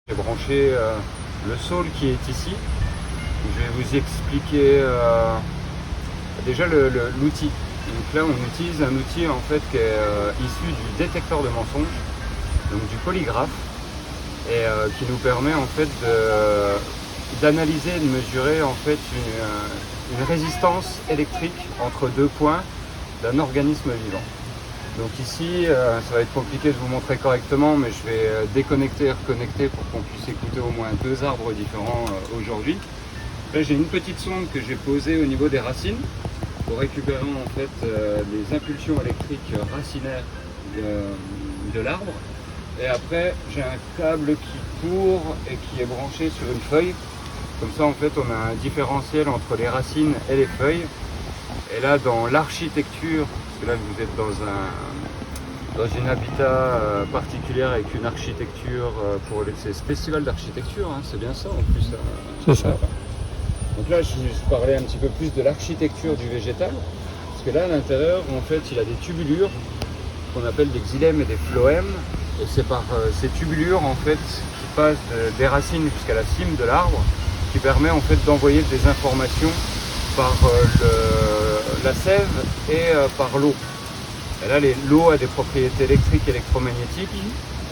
J'ai branché le saule qui est ici. Je vais vous expliquer déjà l'outil. Donc là, on utilise un outil en fait qui est issu du détecteur de mensonges, donc du polygraphe, et qui nous permet en fait d'analyser et de mesurer en fait une résistance électrique entre deux points d'un organisme vivant. Donc ici, ça va être compliqué de vous montrer correctement, mais je vais déconnecter et reconnecter pour qu'on puisse écouter au moins deux arbres différents aujourd'hui. Là, j'ai une petite sonde que j'ai posée au niveau des racines pour récupérer en fait les impulsions électriques racinaires de l'arbre. Et après, j'ai un câble qui court et qui est branché sur une feuille. Comme ça, en fait, on a un différentiel entre les racines et les feuilles. Et là, dans l'architecture, parce que là, vous êtes dans une habitat particulière avec une architecture pour c'est ce festival d'architecture, hein, c'est bien ça en plus. C'est ça. Donc là, je parlais un petit peu plus de l'architecture du végétal, parce que là, à l'intérieur, en fait, il a des tubulures qu'on appelle des xylèmes et des phloèmes, et c'est par ces tubulures, en fait, qui passent des racines jusqu'à la cime de l'arbre, qui permet en fait d'envoyer des informations par la sève et par l'eau. Et là, l'eau a des propriétés électriques et électromagnétiques,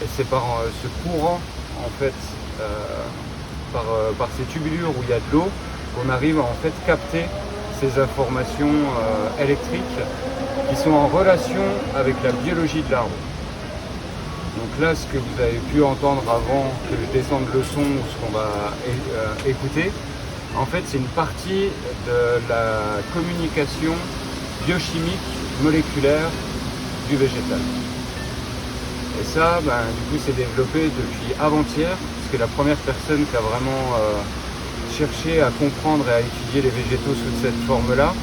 et c'est par ce courant, en fait, par ces tubulures où il y a de l'eau, qu'on arrive à en fait capter ces informations électriques qui sont en relation avec la biologie de l'arbre. Donc là, ce que vous avez pu entendre avant que je descende le son, ce qu'on va écouter, en fait, c'est une partie de la communication biochimique moléculaire du végétal. Et ça, du coup, c'est développé depuis avant-hier, parce que la première personne qui a vraiment cherché à comprendre et à étudier les végétaux sous cette forme-là,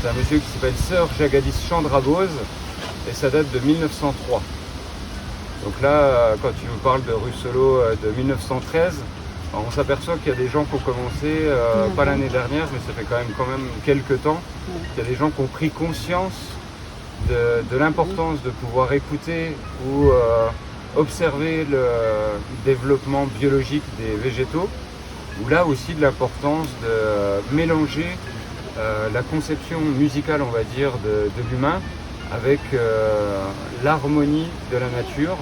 c'est un monsieur qui s'appelle Sir Jagadish Chandra Bose, et ça date de 1903. Donc là, quand tu nous parles de Russolo de 1913, on s'aperçoit qu'il y a des gens qui ont commencé, pas l'année dernière, mais ça fait quand même quelques temps, qu'il y a des gens qui ont pris conscience de l'importance de pouvoir écouter ou observer le développement biologique des végétaux, ou là aussi de l'importance de mélanger la conception musicale, on va dire, de l'humain avec l'harmonie de la nature,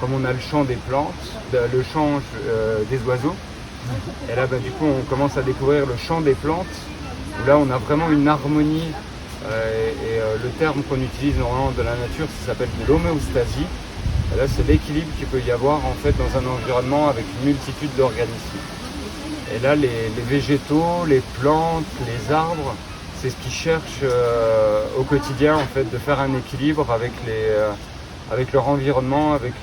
comme on a le chant des plantes, le chant des oiseaux. Et là, du coup, on commence à découvrir le chant des plantes, où là, on a vraiment une harmonie. Le terme qu'on utilise normalement de la nature, ça s'appelle de l'homéostasie. Et là, c'est l'équilibre qu'il peut y avoir en fait dans un environnement avec une multitude d'organismes. Et là, les végétaux, les plantes, les arbres, c'est ce qui cherchent au quotidien en fait de faire un équilibre avec leur environnement, avec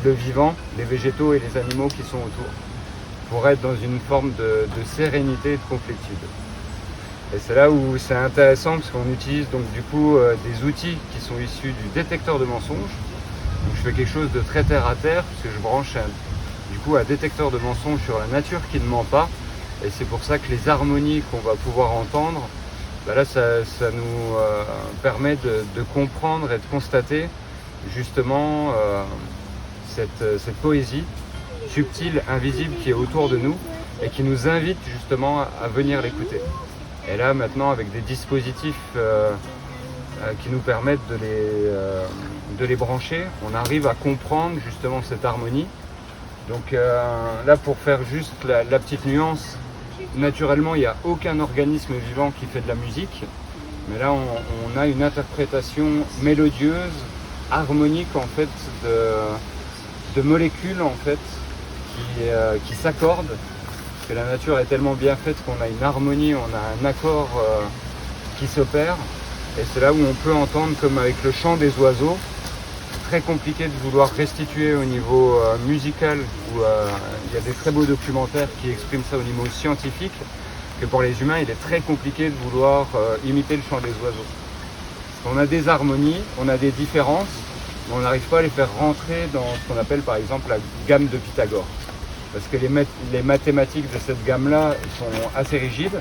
le vivant, les végétaux et les animaux qui sont autour, pour être dans une forme de sérénité et de complétude. Et c'est là où c'est intéressant parce qu'on utilise donc du coup des outils qui sont issus du détecteur de mensonges. Donc je fais quelque chose de très terre à terre puisque je branche du coup un détecteur de mensonges sur la nature qui ne ment pas. Et c'est pour ça que les harmonies qu'on va pouvoir entendre, là ça nous permet de comprendre et de constater justement cette poésie subtile, invisible qui est autour de nous et qui nous invite justement à venir l'écouter. Et là maintenant avec des dispositifs qui nous permettent de les brancher, on arrive à comprendre justement cette harmonie. Donc là pour faire juste la petite nuance, naturellement il n'y a aucun organisme vivant qui fait de la musique, mais là on a une interprétation mélodieuse, harmonique en fait de molécules en fait qui s'accordent. Que la nature est tellement bien faite qu'on a une harmonie, on a un accord qui s'opère. Et c'est là où on peut entendre, comme avec le chant des oiseaux, très compliqué de vouloir restituer au niveau musical, où il y a des très beaux documentaires qui expriment ça au niveau scientifique, que pour les humains, il est très compliqué de vouloir imiter le chant des oiseaux. On a des harmonies, on a des différences, mais on n'arrive pas à les faire rentrer dans ce qu'on appelle par exemple la gamme de Pythagore. Parce que les mathématiques de cette gamme-là sont assez rigides.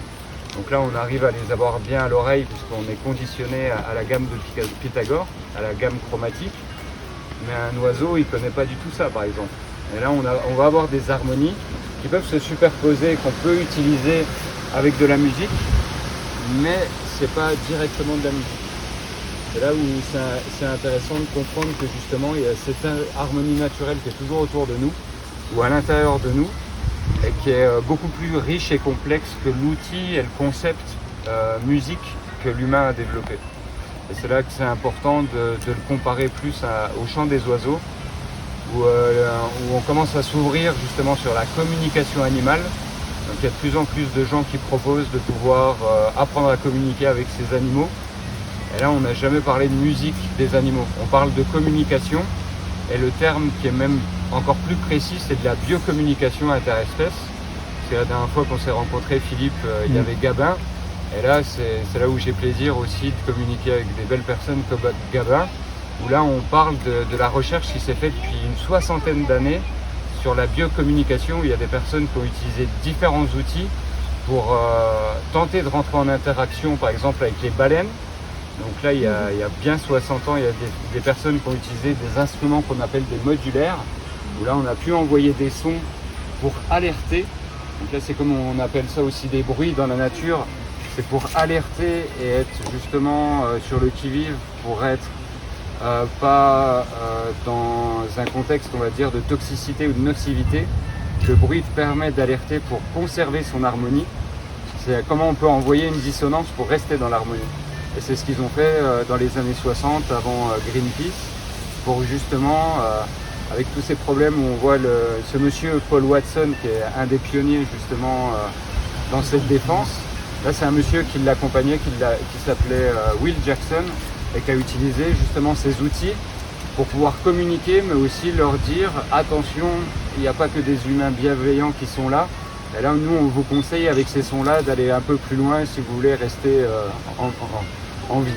Donc là, on arrive à les avoir bien à l'oreille puisqu'on est conditionné à la gamme de Pythagore, à la gamme chromatique. Mais un oiseau, il ne connaît pas du tout ça, par exemple. Et là, on va avoir des harmonies qui peuvent se superposer, qu'on peut utiliser avec de la musique, mais c'est pas directement de la musique. C'est là où c'est intéressant de comprendre que justement, il y a cette harmonie naturelle qui est toujours autour de nous, ou à l'intérieur de nous, et qui est beaucoup plus riche et complexe que l'outil et le concept musique que l'humain a développé. Et c'est là que c'est important de le comparer plus au chant des oiseaux, où on commence à s'ouvrir justement sur la communication animale. Donc il y a de plus en plus de gens qui proposent de pouvoir apprendre à communiquer avec ces animaux. Et là, on n'a jamais parlé de musique des animaux. On parle de communication, et le terme qui est même encore plus précis, c'est de la biocommunication interespèce. C'est la dernière fois qu'on s'est rencontrés, Philippe, il y avait Gabin. Et là, c'est là où j'ai plaisir aussi de communiquer avec des belles personnes comme Gabin, où là, on parle de la recherche qui s'est faite depuis une 60aine d'années sur la biocommunication, où il y a des personnes qui ont utilisé différents outils pour tenter de rentrer en interaction, par exemple, avec les baleines. Donc là, il y a bien 60 ans, il y a des personnes qui ont utilisé des instruments qu'on appelle des modulaires, où là, on a pu envoyer des sons pour alerter. Donc là, c'est comme on appelle ça aussi des bruits dans la nature. C'est pour alerter et être justement sur le qui-vive, pour être pas dans un contexte, on va dire, de toxicité ou de nocivité. Le bruit permet d'alerter pour conserver son harmonie. C'est comment on peut envoyer une dissonance pour rester dans l'harmonie. Et c'est ce qu'ils ont fait dans les années 60 avant Greenpeace, pour justement, avec tous ces problèmes où on voit ce monsieur Paul Watson, qui est un des pionniers justement dans cette défense. Là, c'est un monsieur qui l'accompagnait, qui s'appelait Will Jackson, et qui a utilisé justement ces outils pour pouvoir communiquer, mais aussi leur dire attention, il n'y a pas que des humains bienveillants qui sont là. Et là, nous, on vous conseille avec ces sons-là d'aller un peu plus loin si vous voulez rester en vie.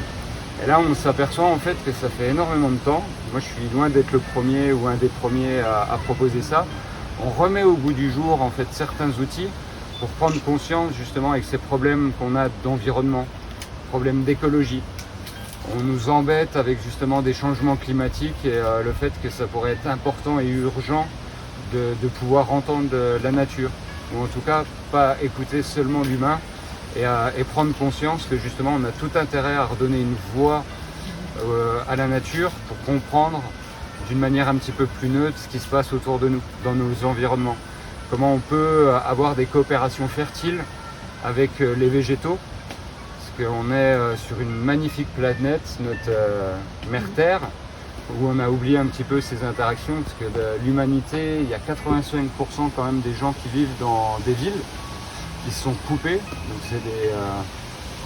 Et là, on s'aperçoit en fait que ça fait énormément de temps. Moi, je suis loin d'être le premier ou un des premiers à proposer ça. On remet au goût du jour en fait certains outils pour prendre conscience justement avec ces problèmes qu'on a d'environnement, problèmes d'écologie. On nous embête avec justement des changements climatiques et le fait que ça pourrait être important et urgent de pouvoir entendre la nature, ou en tout cas pas écouter seulement l'humain, et prendre conscience que justement on a tout intérêt à redonner une voix à la nature pour comprendre d'une manière un petit peu plus neutre ce qui se passe autour de nous, dans nos environnements. Comment on peut avoir des coopérations fertiles avec les végétaux, parce qu'on est sur une magnifique planète, notre mère Terre, où on a oublié un petit peu ces interactions, parce que l'humanité, il y a 85% quand même des gens qui vivent dans des villes qui se sont coupés, donc c'est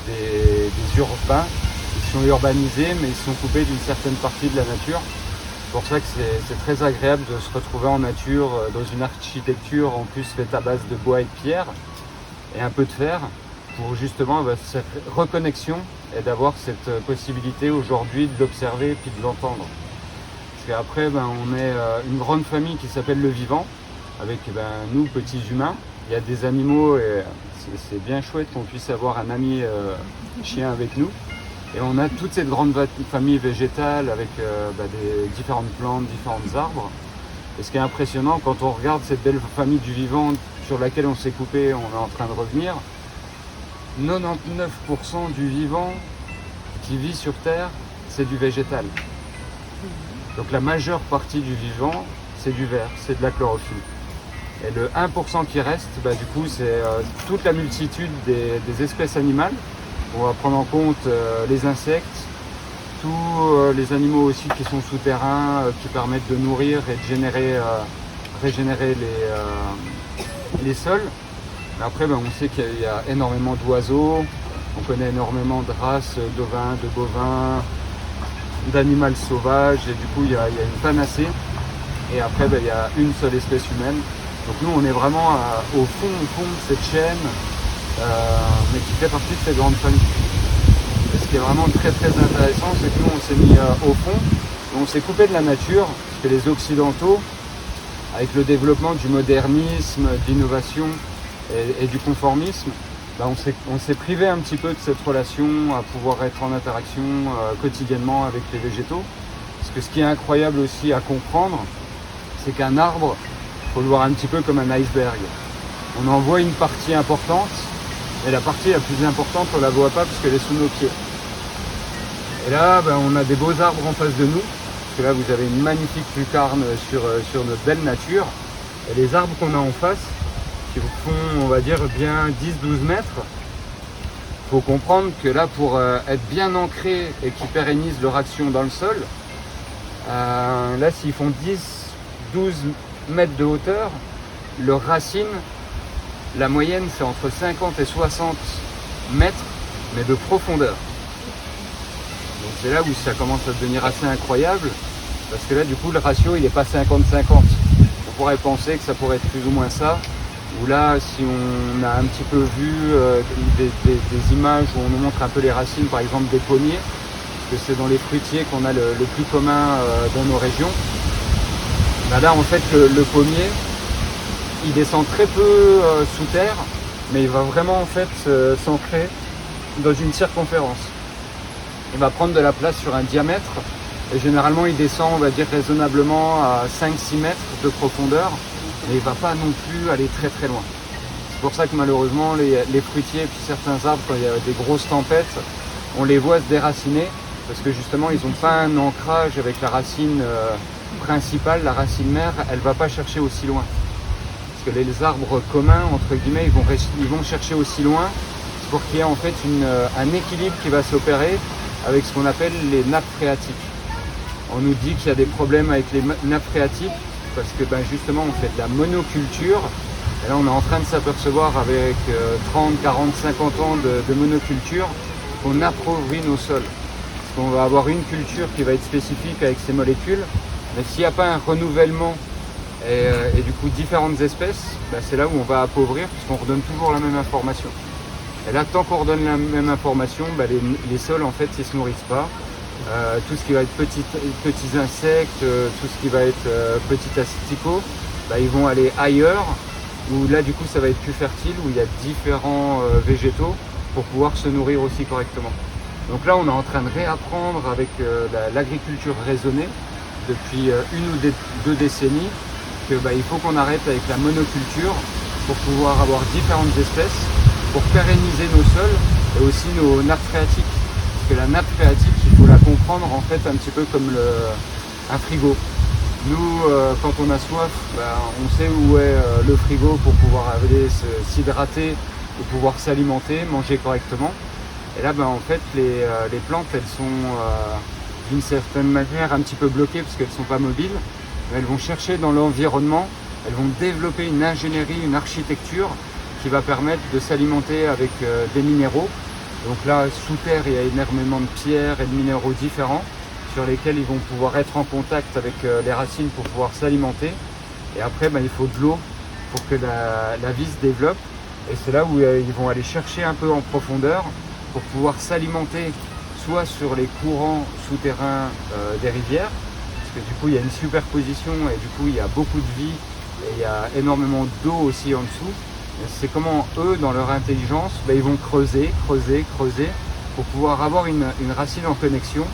des urbains qui sont urbanisés, mais ils sont coupés d'une certaine partie de la nature. C'est pour ça que c'est très agréable de se retrouver en nature, dans une architecture en plus faite à base de bois et de pierre, et un peu de fer, pour justement cette reconnexion et d'avoir cette possibilité aujourd'hui de l'observer et puis de l'entendre. Parce qu'après, on est une grande famille qui s'appelle le vivant, avec nous, petits humains. Il y a des animaux et c'est bien chouette qu'on puisse avoir un ami chien avec nous. Et on a toute cette grande famille végétale avec des différentes plantes, différents arbres. Et ce qui est impressionnant, quand on regarde cette belle famille du vivant sur laquelle on s'est coupé, on est en train de revenir, 99% du vivant qui vit sur Terre, c'est du végétal. Donc la majeure partie du vivant, c'est du vert, c'est de la chlorophylle. Et le 1% qui reste, du coup, c'est toute la multitude des espèces animales. On va prendre en compte les insectes, tous les animaux aussi qui sont souterrains, qui permettent de nourrir et de régénérer les sols. Mais après, on sait qu'il y a énormément d'oiseaux, on connaît énormément de races d'ovins, de bovins, d'animaux sauvages, et du coup il y a une panacée. Et après, il y a une seule espèce humaine. Donc nous, on est vraiment au fond de cette chaîne, mais qui fait partie de cette grande famille. Et ce qui est vraiment très très intéressant, c'est que nous, on s'est mis au fond, on s'est coupé de la nature, parce que les Occidentaux, avec le développement du modernisme, de l'innovation et du conformisme, on s'est privé un petit peu de cette relation à pouvoir être en interaction quotidiennement avec les végétaux. Parce que ce qui est incroyable aussi à comprendre, c'est qu'un arbre, faut le voir un petit peu comme un iceberg. On en voit une partie importante, et la partie la plus importante, on la voit pas parce qu'elle est sous nos pieds. Et là, on a des beaux arbres en face de nous, parce que là, vous avez une magnifique lucarne sur notre belle nature. Et les arbres qu'on a en face, qui vous font, on va dire, bien 10-12 mètres, il faut comprendre que là, pour être bien ancrés et qui pérennisent leur action dans le sol, là, s'ils font 10-12 mètres de hauteur, leurs racines, la moyenne, c'est entre 50 et 60 mètres, mais de profondeur. Donc c'est là où ça commence à devenir assez incroyable, parce que là, du coup, le ratio, il n'est pas 50-50. On pourrait penser que ça pourrait être plus ou moins ça, ou là, si on a un petit peu vu des images où on nous montre un peu les racines, par exemple des pommiers, parce que c'est dans les fruitiers qu'on a le plus commun dans nos régions. Là, en fait, le pommier, il descend très peu sous terre, mais il va vraiment en fait s'ancrer dans une circonférence. Il va prendre de la place sur un diamètre, et généralement il descend, on va dire, raisonnablement à 5-6 mètres de profondeur, mais il ne va pas non plus aller très très loin. C'est pour ça que malheureusement les fruitiers et puis certains arbres, quand il y a des grosses tempêtes, on les voit se déraciner, parce que justement ils n'ont pas un ancrage avec la racine principale, la racine mère, elle ne va pas chercher aussi loin. Parce que les arbres communs, entre guillemets, ils vont chercher aussi loin pour qu'il y ait en fait un équilibre qui va s'opérer avec ce qu'on appelle les nappes phréatiques. On nous dit qu'il y a des problèmes avec les nappes phréatiques parce que justement on fait de la monoculture. Et là on est en train de s'apercevoir avec 30, 40, 50 ans de monoculture qu'on appauvrit nos sols. Parce qu'on va avoir une culture qui va être spécifique avec ses molécules, mais s'il n'y a pas un renouvellement et du coup différentes espèces, c'est là où on va appauvrir puisqu'on redonne toujours la même information. Et là, tant qu'on redonne la même information, les sols en fait ils se nourrissent pas. Tout ce qui va être petits insectes, tout ce qui va être petits asticots, ils vont aller ailleurs où là du coup ça va être plus fertile, où il y a différents végétaux pour pouvoir se nourrir aussi correctement. Donc là on est en train de réapprendre avec l'agriculture raisonnée depuis une ou deux décennies que il faut qu'on arrête avec la monoculture pour pouvoir avoir différentes espèces, pour pérenniser nos sols et aussi nos nappes phréatiques. Parce que la nappe phréatique, il faut la comprendre en fait un petit peu comme un frigo. Nous, quand on a soif, on sait où est le frigo pour pouvoir aller s'hydrater, pour pouvoir s'alimenter, manger correctement. Et là, en fait, les plantes, elles sont d'une certaine manière un petit peu bloquées parce qu'elles ne sont pas mobiles. Elles vont chercher dans l'environnement, elles vont développer une ingénierie, une architecture qui va permettre de s'alimenter avec des minéraux. Donc là, sous terre, il y a énormément de pierres et de minéraux différents sur lesquels ils vont pouvoir être en contact avec les racines pour pouvoir s'alimenter. Et après, il faut de l'eau pour que la vie se développe. Et c'est là où ils vont aller chercher un peu en profondeur pour pouvoir s'alimenter soit sur les courants souterrains des rivières, parce que du coup il y a une superposition et du coup il y a beaucoup de vie et il y a énormément d'eau aussi en dessous. C'est comment eux, dans leur intelligence, ils vont creuser pour pouvoir avoir une racine en connexion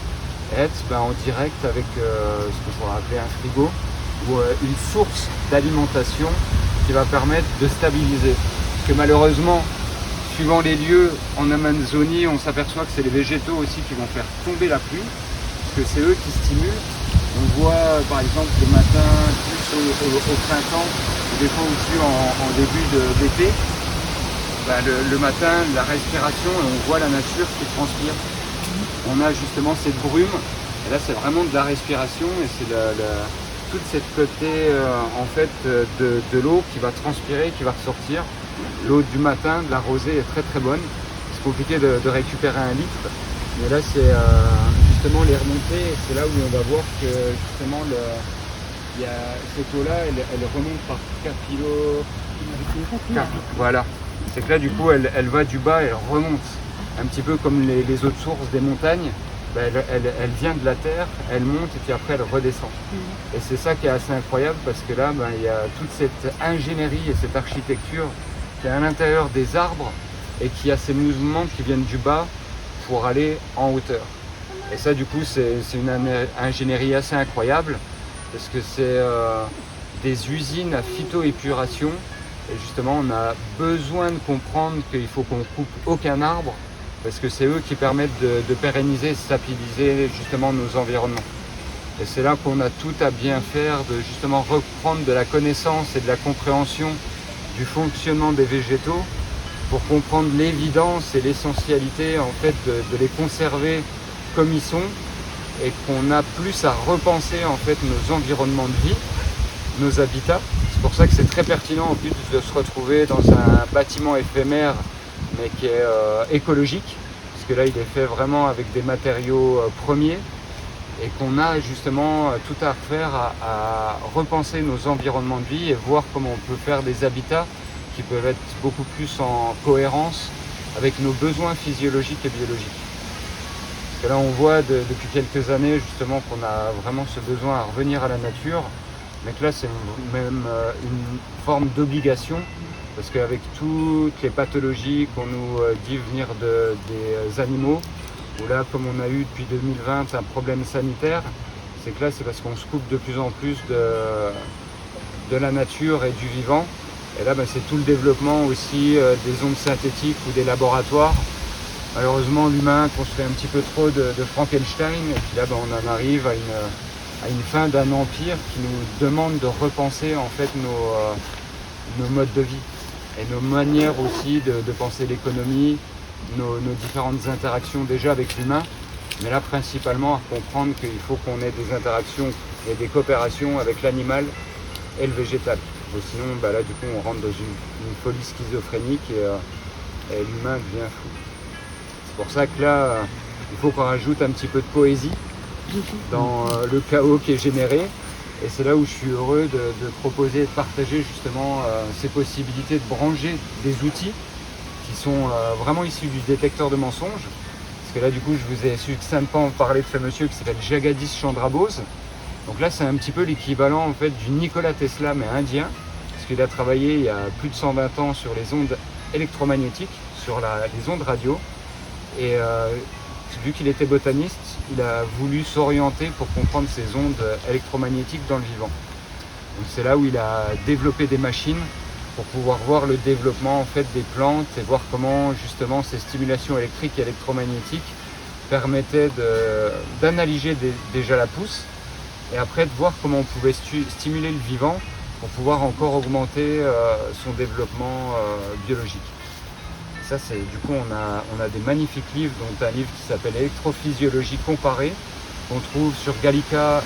et être en direct avec ce qu'on pourrait appeler un frigo ou une source d'alimentation qui va permettre de stabiliser. Parce que malheureusement, suivant les lieux en Amazonie, on s'aperçoit que c'est les végétaux aussi qui vont faire tomber la pluie, parce que c'est eux qui stimulent. On voit par exemple le matin, plus au printemps, des fois aussi en début d'été, le matin, la respiration, et on voit la nature qui transpire. On a justement cette brume, et là c'est vraiment de la respiration, et c'est toute cette côté en fait de l'eau qui va transpirer, qui va ressortir. L'eau du matin, de la rosée est très très bonne. C'est compliqué de récupérer un litre, mais là c'est justement les remontées, et c'est là où on va voir que justement cette eau-là, elle remonte par 4 kg. Voilà. C'est que là, du coup, elle va du bas et elle remonte. Un petit peu comme les autres sources des montagnes. Elle vient de la terre, elle monte et puis après elle redescend. Et c'est ça qui est assez incroyable parce que là, il y a toute cette ingénierie et cette architecture qui est à l'intérieur des arbres et qui a ces mouvements qui viennent du bas pour aller en hauteur. Et ça, du coup, c'est une ingénierie assez incroyable. Parce que des usines à phytoépuration. Et justement, on a besoin de comprendre qu'il faut qu'on coupe aucun arbre, parce que c'est eux qui permettent de pérenniser, de stabiliser justement nos environnements. Et c'est là qu'on a tout à bien faire, de justement reprendre de la connaissance et de la compréhension du fonctionnement des végétaux pour comprendre l'évidence et l'essentialité en fait de les conserver comme ils sont, et qu'on a plus à repenser en fait nos environnements de vie, nos habitats. C'est pour ça que c'est très pertinent en plus de se retrouver dans un bâtiment éphémère mais qui est écologique, parce que là il est fait vraiment avec des matériaux premiers, et qu'on a justement tout à refaire à repenser nos environnements de vie et voir comment on peut faire des habitats qui peuvent être beaucoup plus en cohérence avec nos besoins physiologiques et biologiques. Parce que là on voit depuis quelques années justement qu'on a vraiment ce besoin à revenir à la nature, mais que là c'est même une forme d'obligation, parce qu'avec toutes les pathologies qu'on nous dit venir des animaux, où là, comme on a eu depuis 2020 un problème sanitaire, c'est que là, c'est parce qu'on se coupe de plus en plus de la nature et du vivant. Et là, c'est tout le développement aussi des ondes synthétiques ou des laboratoires. Malheureusement, l'humain construit un petit peu trop de Frankenstein, et puis là, on en arrive à une fin d'un empire qui nous demande de repenser en fait nos modes de vie et nos manières aussi de penser l'économie, nos différentes interactions déjà avec l'humain, mais là principalement à comprendre qu'il faut qu'on ait des interactions et des coopérations avec l'animal et le végétal. Sinon là du coup on rentre dans une folie schizophrénique et l'humain devient fou. C'est pour ça que là il faut qu'on rajoute un petit peu de poésie dans le chaos qui est généré, et c'est là où je suis heureux de proposer et de partager justement ces possibilités de brancher des outils qui sont vraiment issus du détecteur de mensonges. Parce que là du coup je vous ai succinctement parlé de ce monsieur qui s'appelle Jagadish Chandrabose. Donc là c'est un petit peu l'équivalent en fait du Nikola Tesla mais indien, parce qu'il a travaillé il y a plus de 120 ans sur les ondes électromagnétiques, sur les ondes radio, et vu qu'il était botaniste, il a voulu s'orienter pour comprendre ces ondes électromagnétiques dans le vivant. Donc c'est là où il a développé des machines pour pouvoir voir le développement en fait des plantes et voir comment justement ces stimulations électriques et électromagnétiques permettaient d'analyser déjà la pousse, et après de voir comment on pouvait stimuler le vivant pour pouvoir encore augmenter son développement biologique. Et ça c'est du coup on a des magnifiques livres, dont un livre qui s'appelle Électrophysiologie comparée, qu'on trouve sur Gallica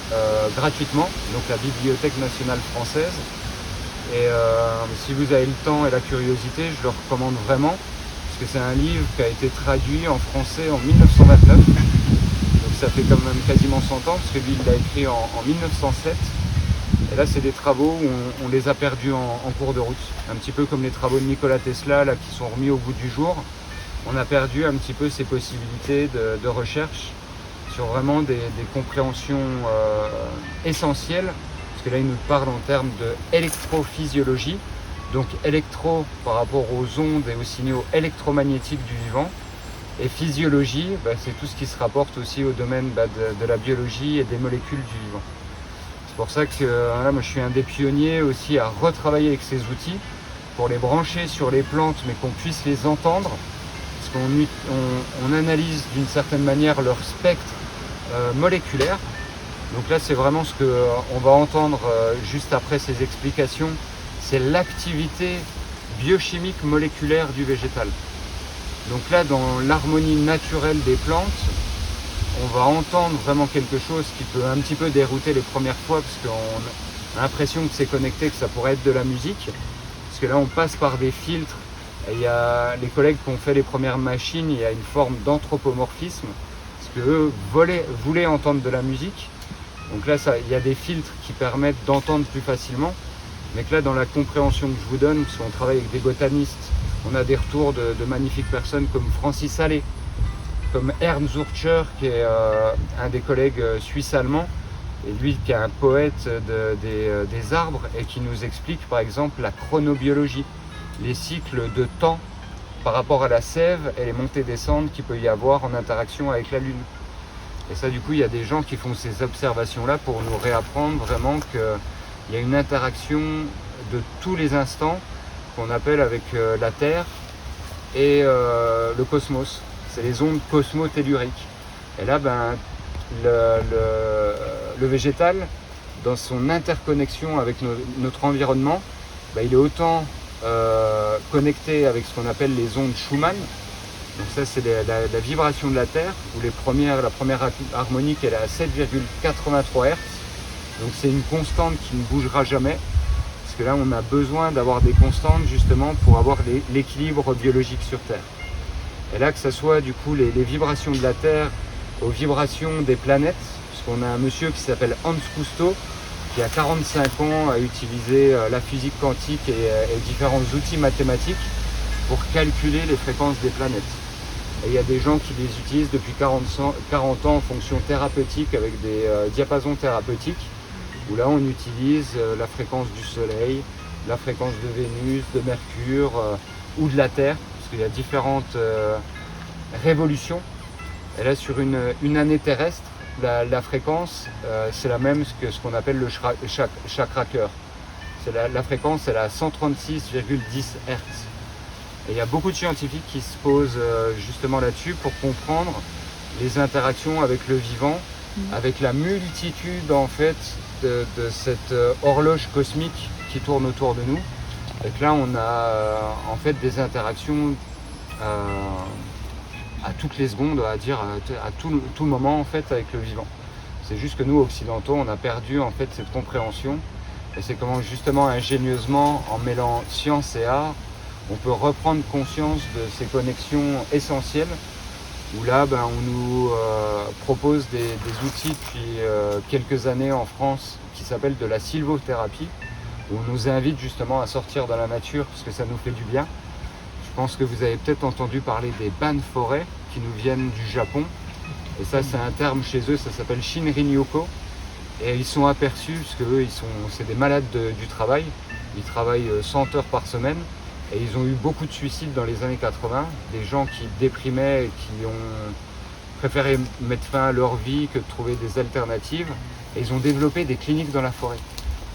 gratuitement, donc la Bibliothèque nationale française. Et si vous avez le temps et la curiosité, je le recommande vraiment, parce que c'est un livre qui a été traduit en français en 1929, donc ça fait quand même quasiment 100 ans, parce que lui il l'a écrit en 1907, et là c'est des travaux où on les a perdus en cours de route, un petit peu comme les travaux de Nikola Tesla là, qui sont remis au bout du jour. On a perdu un petit peu ces possibilités de recherche sur vraiment des compréhensions essentielles. Parce que là il nous parle en termes d'électrophysiologie, donc électro par rapport aux ondes et aux signaux électromagnétiques du vivant, et physiologie c'est tout ce qui se rapporte aussi au domaine de la biologie et des molécules du vivant. C'est pour ça que là, moi je suis un des pionniers aussi à retravailler avec ces outils pour les brancher sur les plantes, mais qu'on puisse les entendre, parce qu'on analyse d'une certaine manière leur spectre moléculaire. Donc là c'est vraiment ce qu'on va entendre juste après ces explications, c'est l'activité biochimique moléculaire du végétal. Donc là dans l'harmonie naturelle des plantes, on va entendre vraiment quelque chose qui peut un petit peu dérouter les premières fois, parce qu'on a l'impression que c'est connecté, que ça pourrait être de la musique, parce que là on passe par des filtres, et il y a les collègues qui ont fait les premières machines, il y a une forme d'anthropomorphisme, parce qu'eux voulaient entendre de la musique. Donc là, il y a des filtres qui permettent d'entendre plus facilement, mais que là, dans la compréhension que je vous donne, parce qu'on travaille avec des botanistes, on a des retours de magnifiques personnes comme Francis Allais, comme Ernst Zurcher, qui est un des collègues suisses-allemands, et lui qui est un poète des arbres, et qui nous explique par exemple la chronobiologie, les cycles de temps par rapport à la sève et les montées-descentes qu'il peut y avoir en interaction avec la Lune. Et ça, du coup, il y a des gens qui font ces observations-là pour nous réapprendre vraiment qu'il il y a une interaction de tous les instants qu'on appelle avec la Terre et le cosmos. C'est les ondes cosmotelluriques. Et là, le végétal, dans son interconnexion avec notre environnement, il est autant connecté avec ce qu'on appelle les ondes Schumann. Donc ça, c'est la vibration de la Terre, où la première harmonique elle est à 7,83 Hz. Donc c'est une constante qui ne bougera jamais, parce que là on a besoin d'avoir des constantes justement pour avoir l'équilibre biologique sur Terre. Et là, que ce soit du coup les vibrations de la Terre aux vibrations des planètes, puisqu'on a un monsieur qui s'appelle Hans Cousteau, qui a 45 ans a utilisé la physique quantique et différents outils mathématiques pour calculer les fréquences des planètes. Et il y a des gens qui les utilisent depuis 40 ans en fonction thérapeutique avec des diapasons thérapeutiques, où là on utilise la fréquence du Soleil, la fréquence de Vénus, de Mercure ou de la Terre, parce qu'il y a différentes révolutions. Et là sur une année terrestre, la fréquence c'est la même que ce qu'on appelle le chakra cœur. La fréquence elle est à 136,10 Hz. Et il y a beaucoup de scientifiques qui se posent justement là-dessus pour comprendre les interactions avec le vivant, avec la multitude en fait de cette horloge cosmique qui tourne autour de nous. Et que là on a en fait des interactions à toutes les secondes, à tout moment en fait avec le vivant. C'est juste que nous occidentaux on a perdu en fait cette compréhension, et c'est comment justement ingénieusement en mêlant science et art on peut reprendre conscience de ces connexions essentielles, où là on nous propose des outils depuis quelques années en France qui s'appellent de la sylvothérapie, où on nous invite justement à sortir dans la nature parce que ça nous fait du bien. Je pense que vous avez peut-être entendu parler des bains de forêt qui nous viennent du Japon, et ça c'est un terme chez eux, ça s'appelle Shinrin-yoku, et ils sont aperçus parce que eux c'est des malades du travail, ils travaillent 100 heures par semaine. Et ils ont eu beaucoup de suicides dans les années 80, des gens qui déprimaient et qui ont préféré mettre fin à leur vie que de trouver des alternatives. Et ils ont développé des cliniques dans la forêt.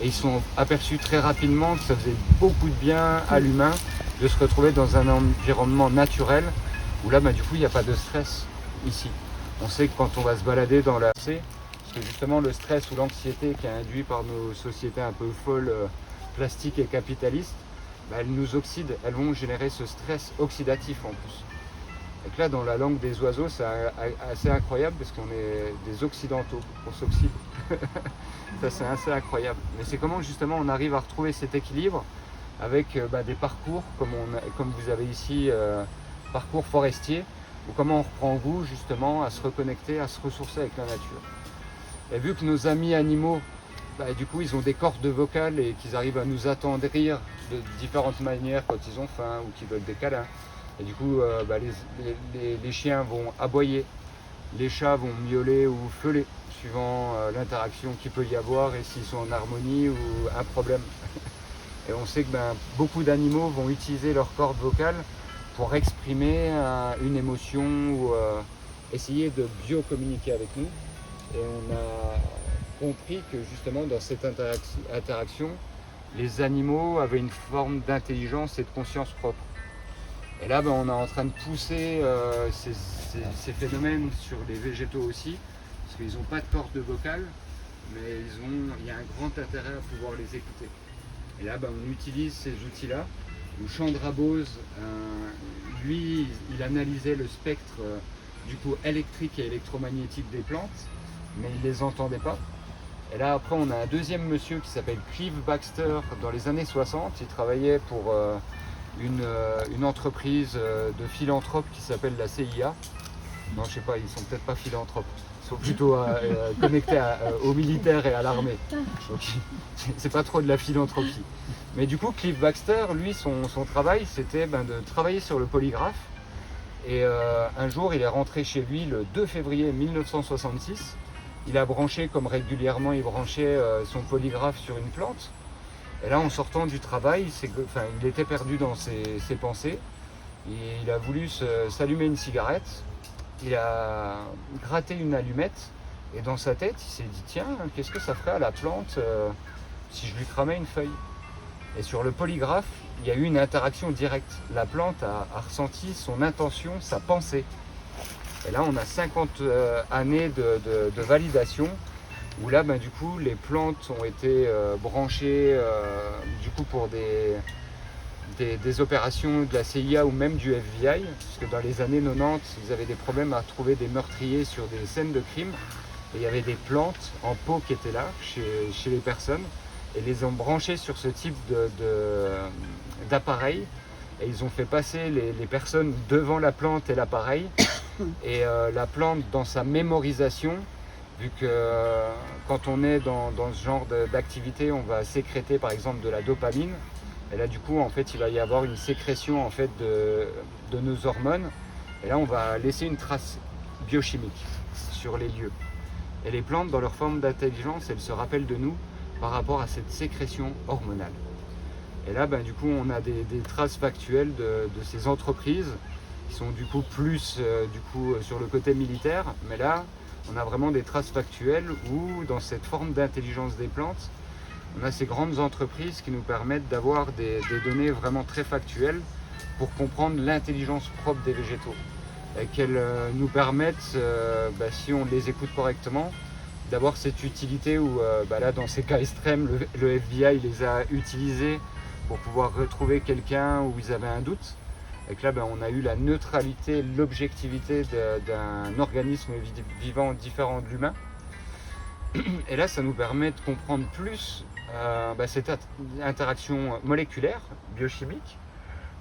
Et ils sont aperçus très rapidement que ça faisait beaucoup de bien à l'humain de se retrouver dans un environnement naturel où là, du coup, il n'y a pas de stress ici. On sait que quand on va se balader dans la... Parce que justement, le stress ou l'anxiété qui est induit par nos sociétés un peu folles, plastiques et capitalistes, elles nous oxydent, elles vont générer ce stress oxydatif en plus. Et que là, dans la langue des oiseaux, c'est assez incroyable parce qu'on est des occidentaux, on s'oxyde. Ça, c'est assez incroyable. Mais c'est comment justement on arrive à retrouver cet équilibre avec des parcours, comme vous avez ici, parcours forestiers, ou comment on reprend goût justement à se reconnecter, à se ressourcer avec la nature. Et vu que nos amis animaux, du coup, ils ont des cordes vocales et qu'ils arrivent à nous attendrir de différentes manières quand ils ont faim ou qu'ils veulent des câlins. Et du coup, les chiens vont aboyer, les chats vont miauler ou feuler, suivant l'interaction qu'il peut y avoir et s'ils sont en harmonie ou un problème. Et on sait que beaucoup d'animaux vont utiliser leurs cordes vocales pour exprimer une émotion ou essayer de bio-communiquer avec nous. Et on a compris que justement dans cette interaction, les animaux avaient une forme d'intelligence et de conscience propre. Et là, on est en train de pousser ces phénomènes sur les végétaux aussi, parce qu'ils n'ont pas de corde vocale, mais il y a un grand intérêt à pouvoir les écouter. Et là, on utilise ces outils-là, où Chandra Bose, lui, il analysait le spectre du coup électrique et électromagnétique des plantes, mais il ne les entendait pas. Et là, après, on a un deuxième monsieur qui s'appelle Clive Baxter. Dans les années 60, il travaillait pour une entreprise de philanthropes qui s'appelle la CIA. Non, je sais pas, ils sont peut-être pas philanthropes. Ils sont plutôt connectés aux militaires et à l'armée. Donc, c'est pas trop de la philanthropie. Mais du coup, Clive Baxter, lui, son travail, c'était de travailler sur le polygraphe. Et un jour, il est rentré chez lui le 2 février 1966. Il a branché, comme régulièrement il branchait son polygraphe sur une plante. Et là, en sortant du travail, il était perdu dans ses pensées. Et il a voulu s'allumer une cigarette. Il a gratté une allumette. Et dans sa tête, il s'est dit, tiens, qu'est-ce que ça ferait à la plante si je lui cramais une feuille. Et sur le polygraphe, il y a eu une interaction directe. La plante a ressenti son intention, sa pensée. Et là, on a 50 années de validation, où là, du coup, les plantes ont été branchées du coup, pour des opérations de la CIA ou même du FBI, puisque dans les années 90, ils avaient des problèmes à trouver des meurtriers sur des scènes de crime. Et il y avait des plantes en pot qui étaient là, chez les personnes, et les ont branchées sur ce type d'appareil. Et ils ont fait passer les personnes devant la plante et l'appareil. Et la plante, dans sa mémorisation, vu que quand on est dans ce genre d'activité, on va sécréter par exemple de la dopamine. Et là, du coup, en fait, il va y avoir une sécrétion en fait, de nos hormones. Et là, on va laisser une trace biochimique sur les lieux. Et les plantes, dans leur forme d'intelligence, elles se rappellent de nous par rapport à cette sécrétion hormonale. Et là, du coup, on a des traces factuelles de ces entreprises qui sont du coup plus sur le côté militaire. Mais là, on a vraiment des traces factuelles où, dans cette forme d'intelligence des plantes, on a ces grandes entreprises qui nous permettent d'avoir des données vraiment très factuelles pour comprendre l'intelligence propre des végétaux. Et qu'elles nous permettent, si on les écoute correctement, d'avoir cette utilité où, là, dans ces cas extrêmes, le FBI les a utilisés pour pouvoir retrouver quelqu'un où ils avaient un doute. Et que là, on a eu la neutralité, l'objectivité d'un organisme vivant différent de l'humain. Et là, ça nous permet de comprendre plus cette interaction moléculaire, biochimique.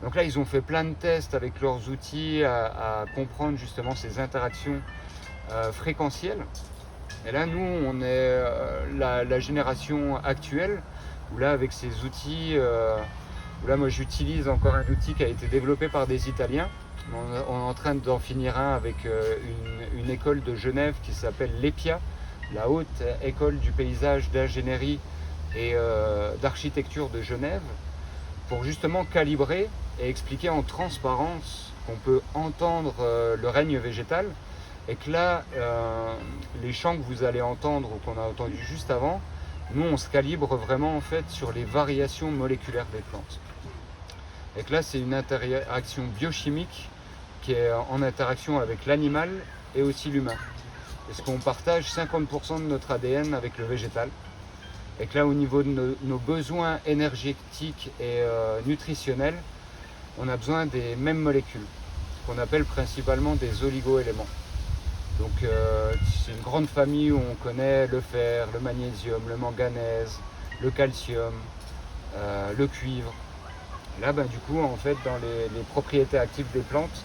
Donc là, ils ont fait plein de tests avec leurs outils à comprendre justement ces interactions fréquentielles. Et là, nous, on est la génération actuelle, où là, avec ces outils, où là, moi, j'utilise encore un outil qui a été développé par des Italiens. On est en train d'en finir un avec une école de Genève qui s'appelle l'EPIA, la Haute École du Paysage, d'Ingénierie et d'Architecture de Genève, pour justement calibrer et expliquer en transparence qu'on peut entendre le règne végétal, et que là, les chants que vous allez entendre ou qu'on a entendu juste avant, nous on se calibre vraiment en fait sur les variations moléculaires des plantes. Et que là, c'est une interaction biochimique qui est en interaction avec l'animal et aussi l'humain. Parce qu'on partage 50% de notre ADN avec le végétal. Et que là, au niveau de nos besoins énergétiques et nutritionnels, on a besoin des mêmes molécules, qu'on appelle principalement des oligo-éléments. Donc c'est une grande famille où on connaît le fer, le magnésium, le manganèse, le calcium, le cuivre. Là, du coup, en fait, dans les propriétés actives des plantes,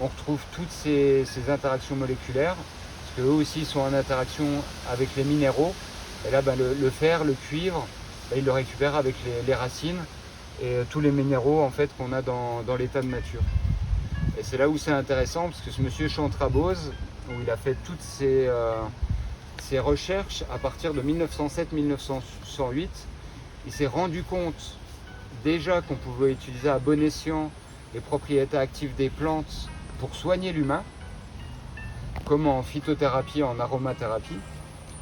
on retrouve toutes ces interactions moléculaires, parce qu'eux aussi sont en interaction avec les minéraux. Et là, le fer, le cuivre, ils le récupèrent avec les racines et tous les minéraux en fait, qu'on a dans l'état de nature. Et c'est là où c'est intéressant, parce que ce monsieur Chantrabose, où il a fait toutes ses recherches à partir de 1907-1908, il s'est rendu compte déjà qu'on pouvait utiliser à bon escient les propriétés actives des plantes pour soigner l'humain, comme en phytothérapie, en aromathérapie,